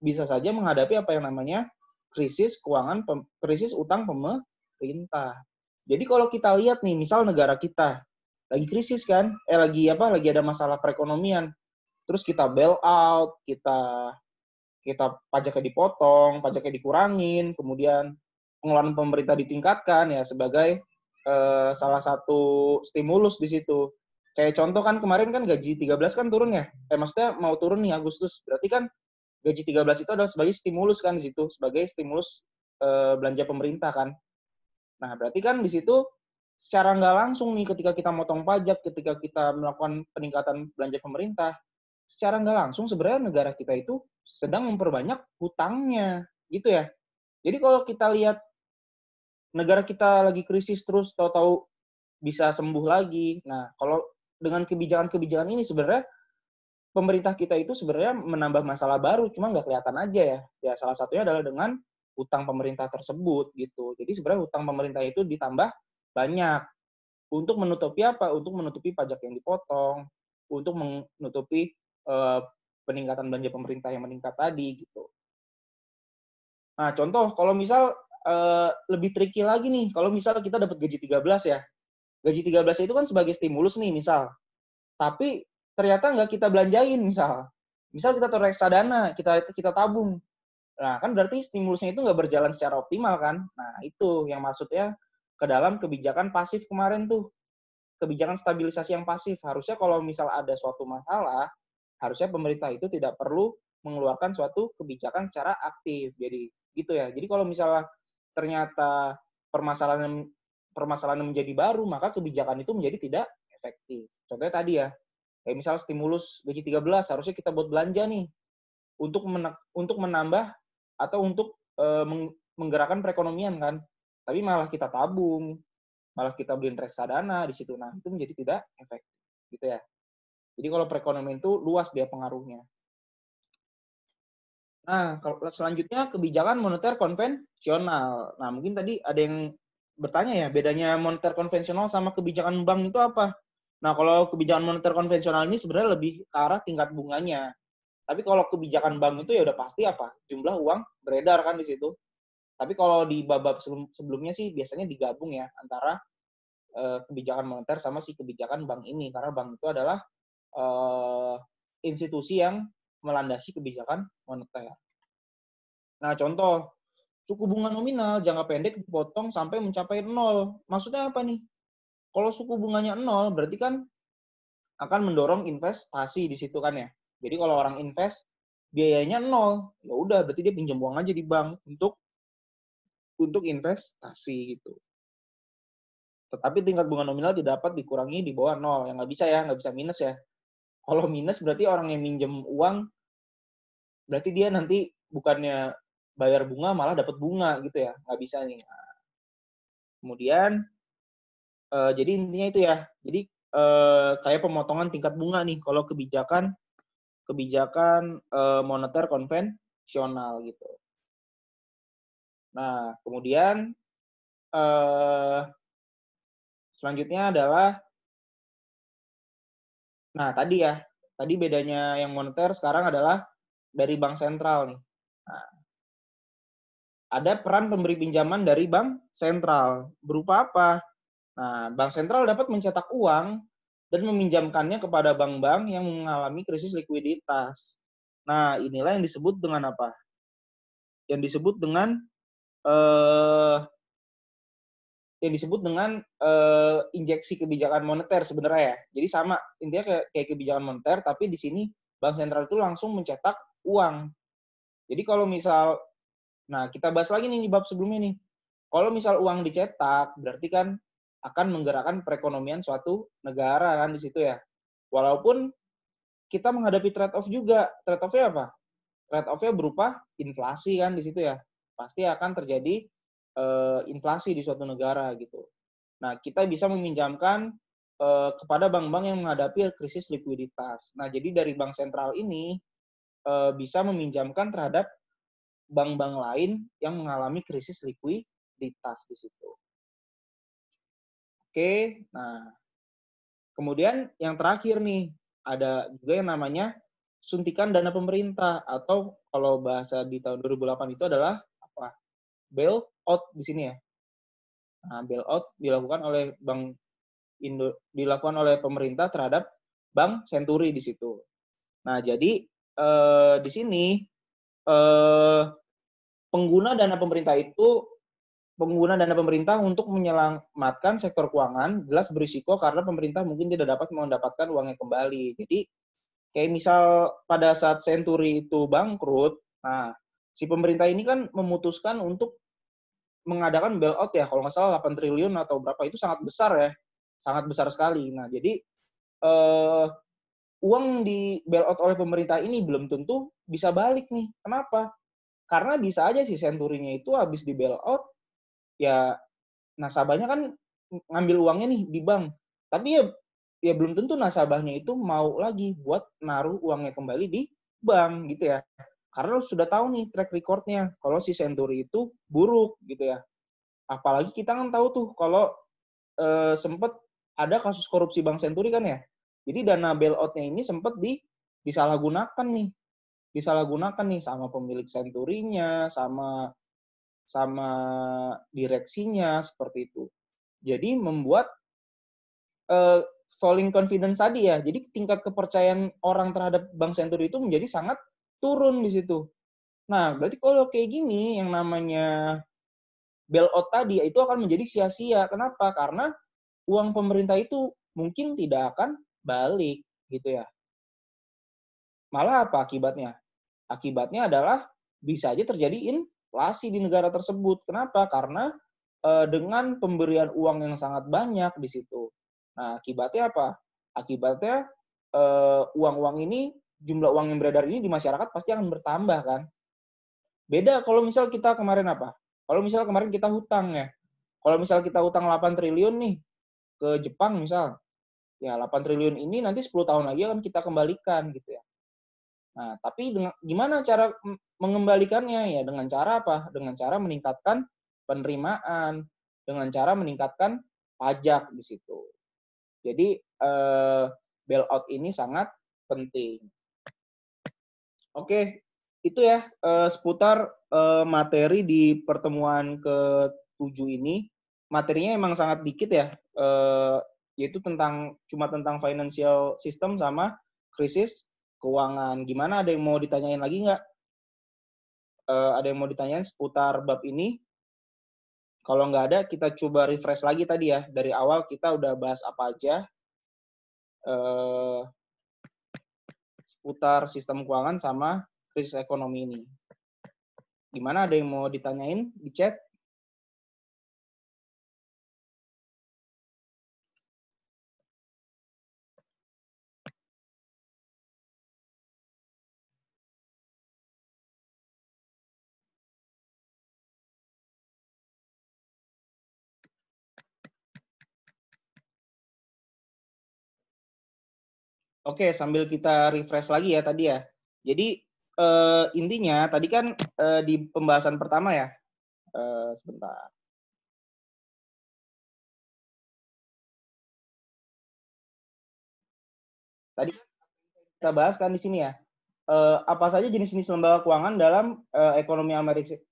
Bisa saja menghadapi apa yang namanya krisis utang pemerintah. Jadi kalau kita lihat nih, misal negara kita lagi krisis kan, lagi ada masalah perekonomian, terus kita bail out, kita pajaknya dipotong, pajaknya dikurangin, kemudian pengeluaran pemerintah ditingkatkan ya sebagai salah satu stimulus di situ. Kayak contoh kan kemarin kan gaji 13 kan turun ya. Maksudnya mau turun nih Agustus. Berarti kan gaji 13 itu adalah sebagai stimulus kan di situ, sebagai stimulus belanja pemerintah kan. Nah, berarti kan di situ secara nggak langsung nih ketika kita motong pajak, ketika kita melakukan peningkatan belanja pemerintah, secara nggak langsung sebenarnya negara kita itu sedang memperbanyak hutangnya, gitu ya. Jadi kalau kita lihat negara kita lagi krisis terus, tahu-tahu bisa sembuh lagi. Nah, kalau dengan kebijakan-kebijakan ini sebenarnya pemerintah kita itu sebenarnya menambah masalah baru, cuma nggak kelihatan aja ya. Ya salah satunya adalah dengan hutang pemerintah tersebut gitu. Jadi sebenarnya hutang pemerintah itu ditambah banyak untuk menutupi apa? Untuk menutupi pajak yang dipotong, untuk menutupi peningkatan belanja pemerintah yang meningkat tadi gitu. Nah, contoh kalau misal lebih tricky lagi nih, kalau misal kita dapat gaji 13 ya. Gaji 13 itu kan sebagai stimulus nih misal. Tapi ternyata nggak kita belanjain misal. Misal kita taruh reksadana, kita tabung. Nah, kan berarti stimulusnya itu nggak berjalan secara optimal kan? Nah, itu yang maksudnya ke dalam kebijakan pasif kemarin tuh. Kebijakan stabilisasi yang pasif. Harusnya kalau misal ada suatu masalah, harusnya pemerintah itu tidak perlu mengeluarkan suatu kebijakan secara aktif. Jadi gitu ya. Jadi kalau misalnya ternyata permasalahan menjadi baru, maka kebijakan itu menjadi tidak efektif. Contohnya tadi ya, kayak misal stimulus gaji 13 harusnya kita buat belanja nih untuk menambah atau untuk menggerakkan perekonomian kan. Tapi malah kita tabung, malah kita beliin reksadana di situ. Nah, itu menjadi tidak efektif gitu ya. Jadi kalau perekonomian itu luas dia pengaruhnya. Nah, kalau selanjutnya kebijakan moneter konvensional. Nah, mungkin tadi ada yang bertanya ya, bedanya moneter konvensional sama kebijakan bank itu apa? Nah, kalau kebijakan moneter konvensional ini sebenarnya lebih ke arah tingkat bunganya. Tapi kalau kebijakan bank itu ya udah pasti apa? Jumlah uang beredar kan di situ. Tapi kalau di bab sebelumnya sih biasanya digabung ya antara kebijakan moneter sama si kebijakan bank ini. Karena bank itu adalah institusi yang melandasi kebijakan moneter. Nah, contoh, suku bunga nominal jangka pendek dipotong sampai mencapai 0. Maksudnya apa nih? Kalau suku bunganya 0, berarti kan akan mendorong investasi di situ kan ya. Jadi kalau orang invest, biayanya 0. Ya udah, berarti dia pinjam uang aja di bank untuk investasi gitu. Tetapi tingkat bunga nominal tidak dapat dikurangi di bawah 0. Yang nggak bisa ya, nggak bisa minus ya. Kalau minus berarti orang yang minjem uang, berarti dia nanti bukannya bayar bunga malah dapat bunga gitu ya. Nggak bisa nih. Nah, kemudian jadi intinya itu ya. Jadi kayak pemotongan tingkat bunga nih kalau kebijakan moneter konvensional gitu. Nah, kemudian selanjutnya adalah tadi bedanya yang moneter sekarang adalah dari bank sentral nih. Nah, ada peran pemberi pinjaman dari bank sentral. Berupa apa? Nah, bank sentral dapat mencetak uang dan meminjamkannya kepada bank-bank yang mengalami krisis likuiditas. Nah, inilah yang disebut dengan apa? Yang disebut dengan injeksi kebijakan moneter sebenarnya ya. Jadi sama, intinya kayak kebijakan moneter, tapi di sini bank sentral itu langsung mencetak uang. Jadi kalau misal, nah kita bahas lagi nih di bab sebelumnya nih. Kalau misal uang dicetak, berarti kan akan menggerakkan perekonomian suatu negara kan di situ ya. Walaupun kita menghadapi trade-off juga. Trade-off-nya apa? Trade-off-nya berupa inflasi kan di situ ya. Pasti akan terjadi inflasi di suatu negara gitu. Nah, kita bisa meminjamkan kepada bank-bank yang menghadapi krisis likuiditas. Nah, jadi dari bank sentral ini bisa meminjamkan terhadap bank-bank lain yang mengalami krisis likuiditas di situ. Oke, nah kemudian yang terakhir nih, ada juga yang namanya suntikan dana pemerintah atau kalau bahasa di tahun 2008 itu adalah apa? Bailout di sini ya. Nah, bailout dilakukan oleh pemerintah terhadap Bank Senturi di situ. Nah, jadi di sini pengguna dana pemerintah itu penggunaan dana pemerintah untuk menyelamatkan sektor keuangan jelas berisiko karena pemerintah mungkin tidak dapat mendapatkan uangnya kembali. Jadi kayak misal pada saat Century itu bangkrut, nah si pemerintah ini kan memutuskan untuk mengadakan bailout ya, kalau nggak salah 8 triliun atau berapa, itu sangat besar ya, sangat besar sekali. Nah jadi uang yang di bailout oleh pemerintah ini belum tentu bisa balik nih. Kenapa? Karena bisa aja si Century-nya itu habis di bailout, ya nasabahnya kan ngambil uangnya nih di bank. Tapi ya belum tentu nasabahnya itu mau lagi buat naruh uangnya kembali di bank gitu ya. Karena sudah tahu nih track record-nya kalau si Century itu buruk gitu ya. Apalagi kita kan tahu tuh kalau sempat ada kasus korupsi Bank Century kan ya. Jadi dana bailout-nya ini sempat disalahgunakan nih. Disalahgunakan nih sama pemilik Century-nya, sama direksinya seperti itu. Jadi membuat falling confidence tadi ya. Jadi tingkat kepercayaan orang terhadap Bank Century itu menjadi sangat turun di situ. Nah, berarti kalau kayak gini yang namanya bailout tadi itu akan menjadi sia-sia. Kenapa? Karena uang pemerintah itu mungkin tidak akan balik gitu ya. Malah apa akibatnya? Akibatnya adalah bisa aja terjadi inflasi di negara tersebut. Kenapa? Karena dengan pemberian uang yang sangat banyak di situ. Nah, akibatnya apa? Akibatnya uang-uang ini, jumlah uang yang beredar ini di masyarakat pasti akan bertambah kan. Beda kalau misal kita kemarin apa? Kalau misal kemarin kita hutang ya. Kalau misal kita hutang 8 triliun nih ke Jepang misal. Ya 8 triliun ini nanti 10 tahun lagi akan kita kembalikan gitu ya. Nah, tapi gimana cara mengembalikannya? Ya dengan cara apa? Dengan cara meningkatkan penerimaan, dengan cara meningkatkan pajak di situ. Jadi bailout ini sangat penting. Oke, itu ya seputar materi di pertemuan ke-7 ini. Materinya emang sangat dikit ya, yaitu cuma tentang financial system sama krisis keuangan. Gimana, ada yang mau ditanyain lagi nggak? Ada yang mau ditanyain seputar bab ini? Kalau nggak ada, kita coba refresh lagi tadi ya. Dari awal kita udah bahas apa aja seputar sistem keuangan sama krisis ekonomi ini. Gimana, ada yang mau ditanyain di chat? Oke, sambil kita refresh lagi ya tadi ya. Jadi intinya tadi kan di pembahasan pertama ya. Sebentar. Tadi kita bahas kan di sini ya. Apa saja jenis-jenis lembaga keuangan dalam ekonomi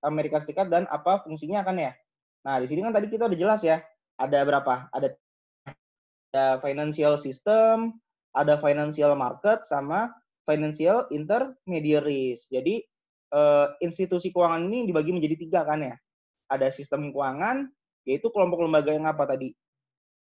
Amerika Serikat dan apa fungsinya kan ya. Nah, di sini kan tadi kita udah jelas ya. Ada berapa? Ada financial system, ada financial market, sama financial intermediaries. Jadi institusi keuangan ini dibagi menjadi 3 kan ya. Ada sistem keuangan, yaitu kelompok lembaga yang apa tadi?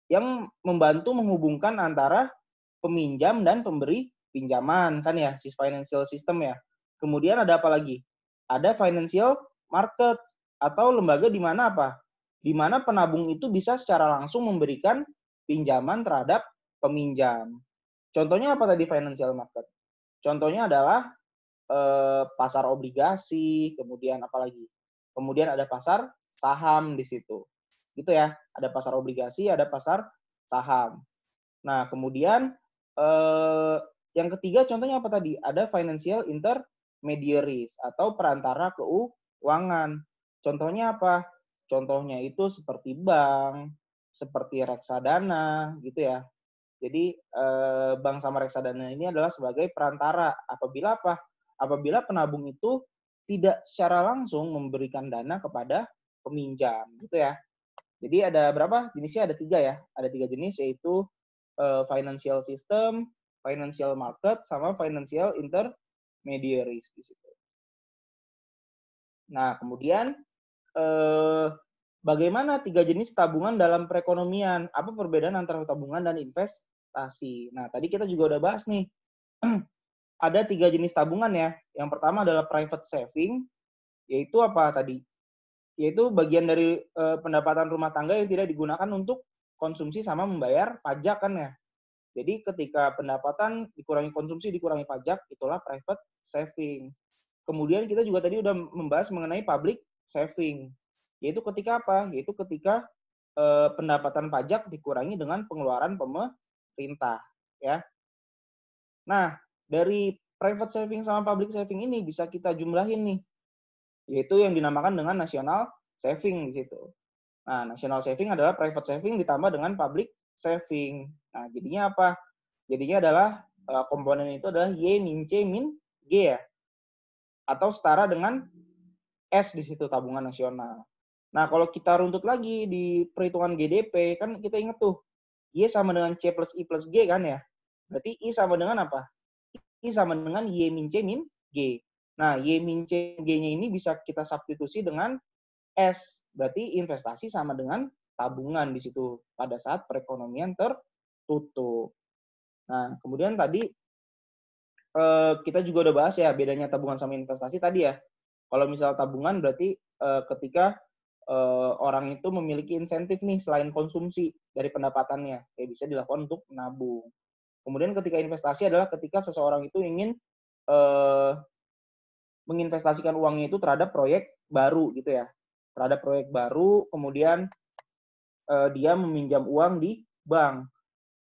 Yang membantu menghubungkan antara peminjam dan pemberi pinjaman kan ya, si financial system ya. Kemudian ada apa lagi? Ada financial market atau lembaga di mana apa? Di mana penabung itu bisa secara langsung memberikan pinjaman terhadap peminjam. Contohnya apa tadi financial market? Contohnya adalah pasar obligasi, kemudian apa lagi? Kemudian ada pasar saham di situ. Gitu ya, ada pasar obligasi, ada pasar saham. Nah, kemudian yang ketiga contohnya apa tadi? Ada financial intermediaries atau perantara keuangan. Contohnya apa? Contohnya itu seperti bank, seperti reksadana gitu ya. Jadi bank sama reksadana ini adalah sebagai perantara apabila apa? Apabila penabung itu tidak secara langsung memberikan dana kepada peminjam gitu ya. Jadi ada berapa jenisnya? Ada 3 ya. Ada 3 jenis, yaitu financial system, financial market, sama financial intermediaries di situ. Nah, kemudian bagaimana 3 jenis tabungan dalam perekonomian? Apa perbedaan antara tabungan dan investasi? Nah, tadi kita juga udah bahas nih. Ada 3 jenis tabungan ya. Yang pertama adalah private saving, yaitu apa tadi? Yaitu bagian dari pendapatan rumah tangga yang tidak digunakan untuk konsumsi sama membayar pajak kan ya. Jadi ketika pendapatan dikurangi konsumsi, dikurangi pajak, itulah private saving. Kemudian kita juga tadi udah membahas mengenai public saving. Yaitu ketika apa? Yaitu ketika pendapatan pajak dikurangi dengan pengeluaran pemerintah. Ya. Nah, dari private saving sama public saving ini bisa kita jumlahin nih. Yaitu yang dinamakan dengan national saving di situ. Nah, national saving adalah private saving ditambah dengan public saving. Nah, jadinya apa? Jadinya adalah komponen itu adalah Y min C min G ya. Atau setara dengan S di situ, tabungan nasional. Nah, kalau kita runtut lagi di perhitungan GDP, kan kita ingat tuh, Y sama dengan C plus I plus G kan ya. Berarti I sama dengan apa? I sama dengan Y min C min G. Nah, Y min C G-nya ini bisa kita substitusi dengan S. Berarti investasi sama dengan tabungan di situ pada saat perekonomian tertutup. Nah, kemudian tadi kita juga udah bahas ya bedanya tabungan sama investasi tadi ya. Kalau misal tabungan berarti ketika orang itu memiliki insentif nih selain konsumsi dari pendapatannya, kayak bisa dilakukan untuk menabung. Kemudian ketika investasi adalah ketika seseorang itu ingin menginvestasikan uangnya itu terhadap proyek baru gitu ya. Terhadap proyek baru, kemudian dia meminjam uang di bank.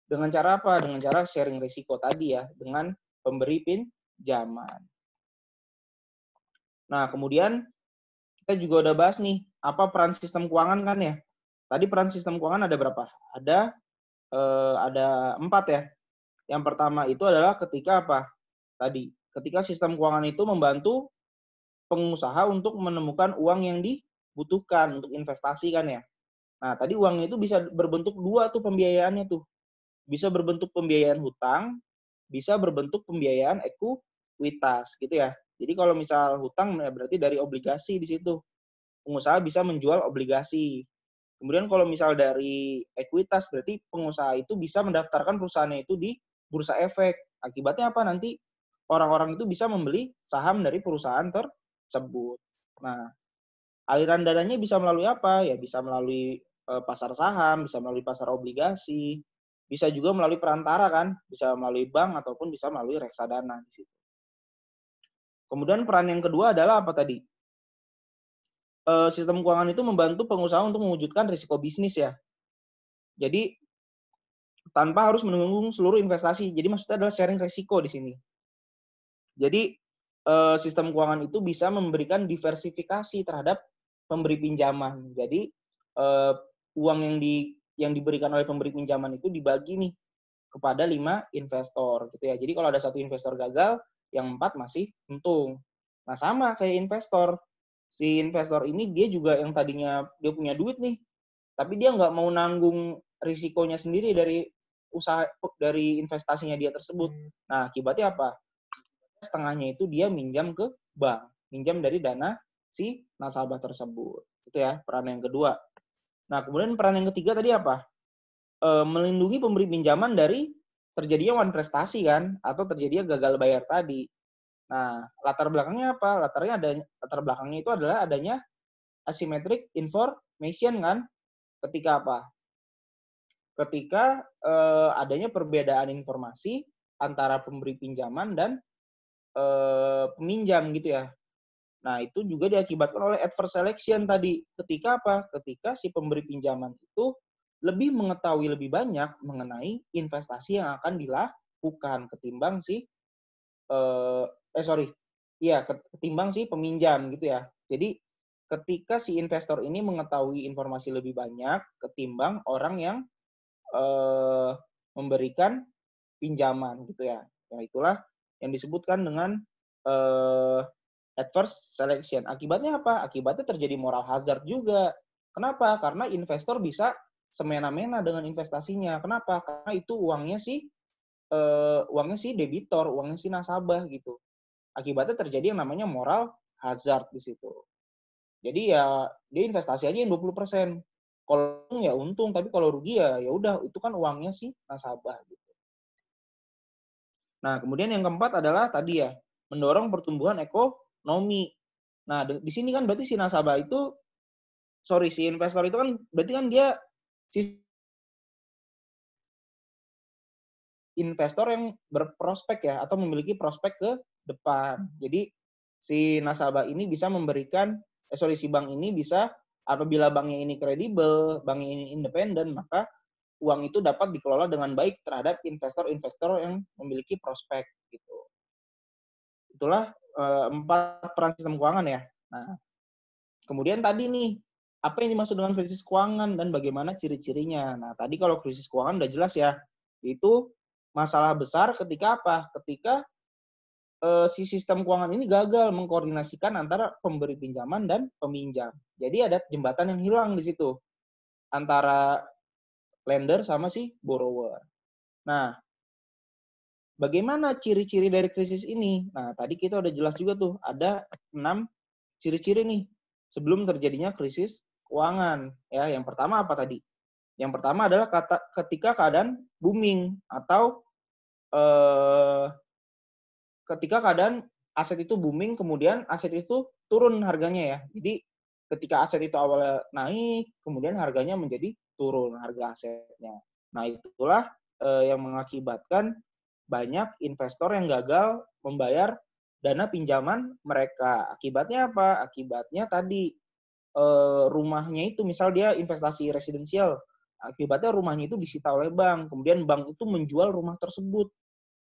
Dengan cara apa? Dengan cara sharing risiko tadi ya, dengan pemberi pinjaman. Nah, kemudian kita juga udah bahas nih, apa peran sistem keuangan kan ya. Tadi peran sistem keuangan ada berapa? Ada 4 ya. Yang pertama itu adalah ketika apa? Tadi, ketika sistem keuangan itu membantu pengusaha untuk menemukan uang yang dibutuhkan untuk investasi kan ya. Nah, tadi uangnya itu bisa berbentuk 2 tuh pembiayaannya tuh. Bisa berbentuk pembiayaan hutang, bisa berbentuk pembiayaan ekuitas gitu ya. Jadi kalau misal hutang berarti dari obligasi di situ. Pengusaha bisa menjual obligasi. Kemudian kalau misal dari ekuitas berarti pengusaha itu bisa mendaftarkan perusahaannya itu di bursa efek. Akibatnya apa? Nanti orang-orang itu bisa membeli saham dari perusahaan tersebut. Nah, aliran dananya bisa melalui apa? Ya bisa melalui pasar saham, bisa melalui pasar obligasi, bisa juga melalui perantara kan, bisa melalui bank ataupun bisa melalui reksadana di situ. Kemudian peran yang kedua adalah apa tadi? Sistem keuangan itu membantu pengusaha untuk mewujudkan risiko bisnis ya. Jadi tanpa harus menanggung seluruh investasi. Jadi maksudnya adalah sharing risiko di sini. Jadi sistem keuangan itu bisa memberikan diversifikasi terhadap pemberi pinjaman. Jadi uang yang diberikan oleh pemberi pinjaman itu dibagi nih kepada 5 investor gitu ya. Jadi kalau ada 1 investor gagal, yang 4 masih untung. Nah, sama kayak investor. Si investor ini dia juga yang tadinya dia punya duit nih, tapi dia nggak mau nanggung risikonya sendiri dari usaha dari investasinya dia tersebut. Nah, akibatnya apa? Setengahnya itu dia minjam ke bank, minjam dari dana si nasabah tersebut. Itu ya peran yang kedua. Nah, kemudian peran yang ketiga tadi apa? Melindungi pemberi pinjaman dari terjadinya wan prestasi kan, atau terjadinya gagal bayar tadi. Nah, latar belakangnya apa? Latar belakangnya itu adalah adanya asymmetric information kan. Ketika apa? Ketika adanya perbedaan informasi antara pemberi pinjaman dan peminjam gitu ya. Nah, itu juga diakibatkan oleh adverse selection tadi. Ketika apa? Ketika si pemberi pinjaman itu lebih mengetahui lebih banyak mengenai investasi yang akan dilakukan ketimbang ketimbang si peminjam gitu ya. Jadi ketika si investor ini mengetahui informasi lebih banyak ketimbang orang yang memberikan pinjaman gitu ya. Nah, itulah yang disebutkan dengan adverse selection. Akibatnya apa? Akibatnya terjadi moral hazard juga. Kenapa? Karena investor bisa semena-mena dengan investasinya. Kenapa? Karena itu uangnya si debitor, uangnya si nasabah gitu. Akibatnya terjadi yang namanya moral hazard di situ. Jadi ya dia investasi aja yang 20%. Kalau untung ya untung, tapi kalau rugi ya udah itu kan uangnya si nasabah gitu. Nah, kemudian yang keempat adalah tadi ya, mendorong pertumbuhan ekonomi. Nah, di sini kan berarti si nasabah itu si investor itu kan berarti kan dia si investor yang berprospek ya atau memiliki prospek ke depan. Jadi si nasabah ini bisa memberikan si bank ini bisa apabila banknya ini kredibel, banknya ini independen, maka uang itu dapat dikelola dengan baik terhadap investor-investor yang memiliki prospek gitu. Itulah 4 peran sistem keuangan ya. Nah, kemudian tadi nih, apa yang dimaksud dengan krisis keuangan dan bagaimana ciri-cirinya? Nah, tadi kalau krisis keuangan udah jelas ya, itu masalah besar ketika apa? Ketika si sistem keuangan ini gagal mengkoordinasikan antara pemberi pinjaman dan peminjam. Jadi ada jembatan yang hilang di situ antara lender sama si borrower. Nah, bagaimana ciri-ciri dari krisis ini? Nah, tadi kita udah jelas juga tuh, ada 6 ciri-ciri nih sebelum terjadinya krisis keuangan. Ya, yang pertama apa tadi? Yang pertama adalah ketika keadaan booming atau ketika keadaan aset itu booming, kemudian aset itu turun harganya ya. Jadi ketika aset itu awalnya naik, kemudian harganya menjadi turun harga asetnya. Nah, itulah yang mengakibatkan banyak investor yang gagal membayar dana pinjaman mereka. Akibatnya apa? Akibatnya tadi rumahnya itu, misal dia investasi residensial, akibatnya rumahnya itu disita oleh bank, kemudian bank itu menjual rumah tersebut.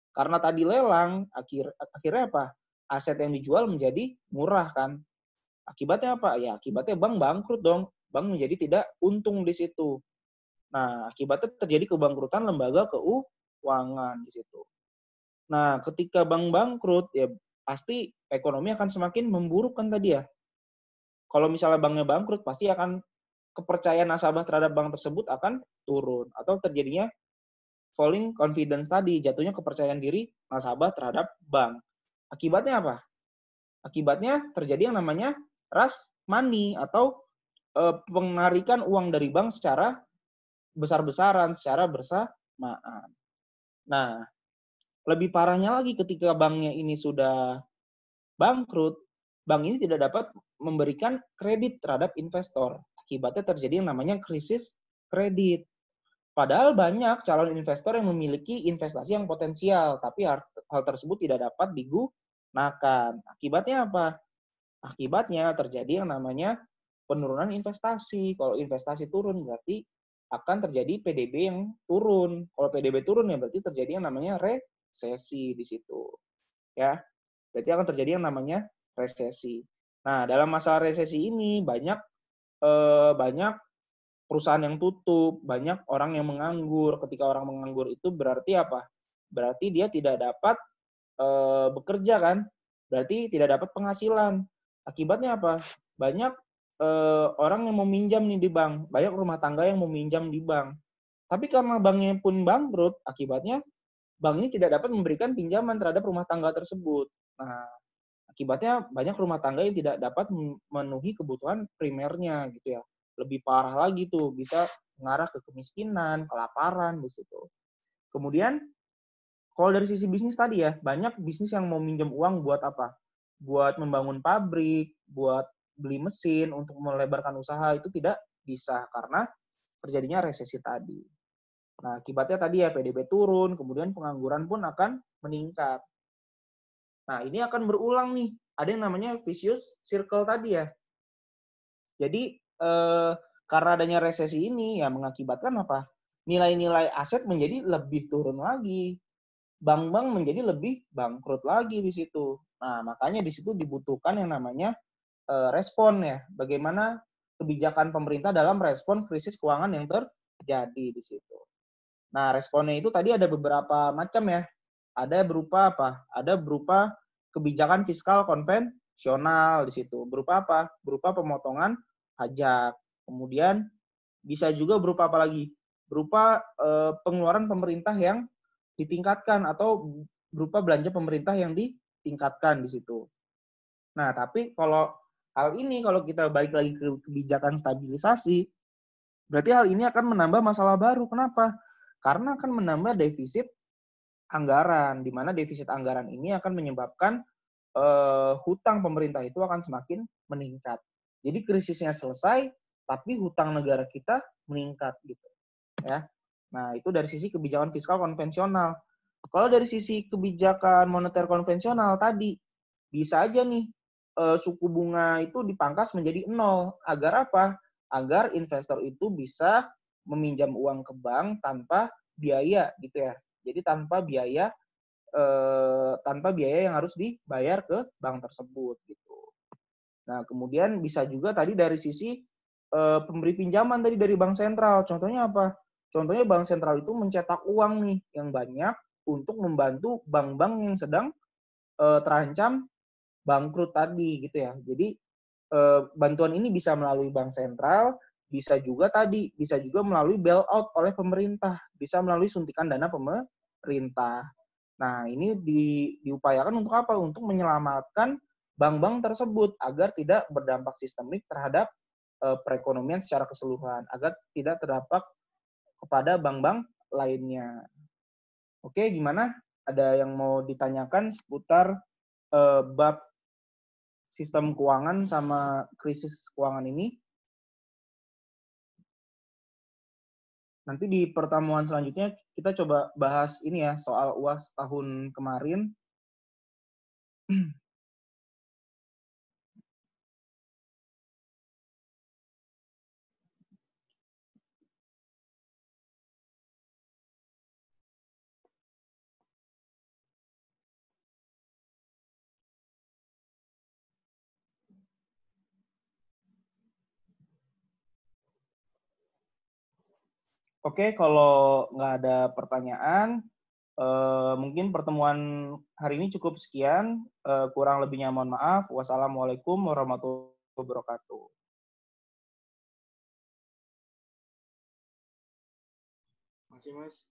Karena tadi lelang, akhirnya apa? Aset yang dijual menjadi murah kan. Akibatnya apa? Ya akibatnya bank bangkrut dong. Bank menjadi tidak untung di situ. Nah, akibatnya terjadi kebangkrutan lembaga keuangan di situ. Nah, ketika bank bangkrut, ya pasti ekonomi akan semakin memburuk kan tadi ya. Kalau misalnya banknya bangkrut, pasti akan kepercayaan nasabah terhadap bank tersebut akan turun. Atau terjadinya falling confidence tadi, jatuhnya kepercayaan diri nasabah terhadap bank. Akibatnya apa? Akibatnya terjadi yang namanya rush money atau penarikan uang dari bank secara besar-besaran, secara bersamaan. Nah, lebih parahnya lagi ketika banknya ini sudah bangkrut, bank ini tidak dapat memberikan kredit terhadap investor. Akibatnya terjadi yang namanya krisis kredit. Padahal banyak calon investor yang memiliki investasi yang potensial, tapi hal tersebut tidak dapat digunakan. Akibatnya apa? Akibatnya terjadi yang namanya penurunan investasi. Kalau investasi turun berarti akan terjadi PDB yang turun. Kalau PDB turun ya berarti terjadi yang namanya resesi di situ. Ya. Berarti akan terjadi yang namanya resesi. Nah, dalam masa resesi ini banyak perusahaan yang tutup, banyak orang yang menganggur. Ketika orang menganggur itu berarti apa? Berarti dia tidak dapat bekerja kan? Berarti tidak dapat penghasilan. Akibatnya apa? Banyak orang yang meminjam nih di bank, banyak rumah tangga yang meminjam di bank. Tapi karena banknya pun bangkrut, akibatnya bank ini tidak dapat memberikan pinjaman terhadap rumah tangga tersebut. Nah, akibatnya banyak rumah tangga yang tidak dapat memenuhi kebutuhan primernya gitu ya. Lebih parah lagi tuh, bisa mengarah ke kemiskinan, kelaparan di situ. Kemudian kalau dari sisi bisnis tadi ya, banyak bisnis yang mau minjem uang buat apa? Buat membangun pabrik, buat beli mesin untuk melebarkan usaha itu tidak bisa karena terjadinya resesi tadi. Nah, akibatnya tadi ya PDB turun, kemudian pengangguran pun akan meningkat. Nah, ini akan berulang nih. Ada yang namanya vicious circle tadi ya. Jadi, karena adanya resesi ini ya mengakibatkan apa? Nilai-nilai aset menjadi lebih turun lagi. Bank-bank menjadi lebih bangkrut lagi di situ. Nah, makanya di situ dibutuhkan yang namanya respon ya. Bagaimana kebijakan pemerintah dalam respon krisis keuangan yang terjadi di situ. Nah, responnya itu tadi ada beberapa macam ya. Ada berupa apa? Ada berupa kebijakan fiskal konvensional di situ. Berupa apa? Berupa pemotongan pajak. Kemudian bisa juga berupa apa lagi? Berupa pengeluaran pemerintah yang ditingkatkan atau berupa belanja pemerintah yang ditingkatkan di situ. Nah, tapi kalau hal ini kalau kita balik lagi ke kebijakan stabilisasi, berarti hal ini akan menambah masalah baru. Kenapa? Karena akan menambah defisit anggaran, di mana defisit anggaran ini akan menyebabkan hutang pemerintah itu akan semakin meningkat. Jadi krisisnya selesai, tapi hutang negara kita meningkat gitu, ya. Nah, itu dari sisi kebijakan fiskal konvensional. Kalau dari sisi kebijakan moneter konvensional tadi, bisa aja nih suku bunga itu dipangkas menjadi 0. Agar apa? Agar investor itu bisa meminjam uang ke bank tanpa biaya gitu ya. Jadi tanpa biaya yang harus dibayar ke bank tersebut gitu. Nah, kemudian bisa juga tadi dari sisi pemberi pinjaman tadi dari bank sentral. Contohnya apa? Contohnya bank sentral itu mencetak uang nih yang banyak untuk membantu bank-bank yang sedang terancam bangkrut tadi gitu ya. Jadi bantuan ini bisa melalui bank sentral, bisa juga melalui bailout oleh pemerintah, bisa melalui suntikan dana pemerintah. Nah, ini diupayakan untuk apa? Untuk menyelamatkan bank-bank tersebut agar tidak berdampak sistemik terhadap perekonomian secara keseluruhan, agar tidak terdampak kepada bank-bank lainnya. Oke, gimana? Ada yang mau ditanyakan seputar bab sistem keuangan sama krisis keuangan ini? Nanti di pertemuan selanjutnya kita coba bahas ini ya, soal UAS tahun kemarin. Oke, kalau nggak ada pertanyaan, mungkin pertemuan hari ini cukup sekian. Kurang lebihnya mohon maaf. Wassalamualaikum warahmatullahi wabarakatuh. Masih, Mas.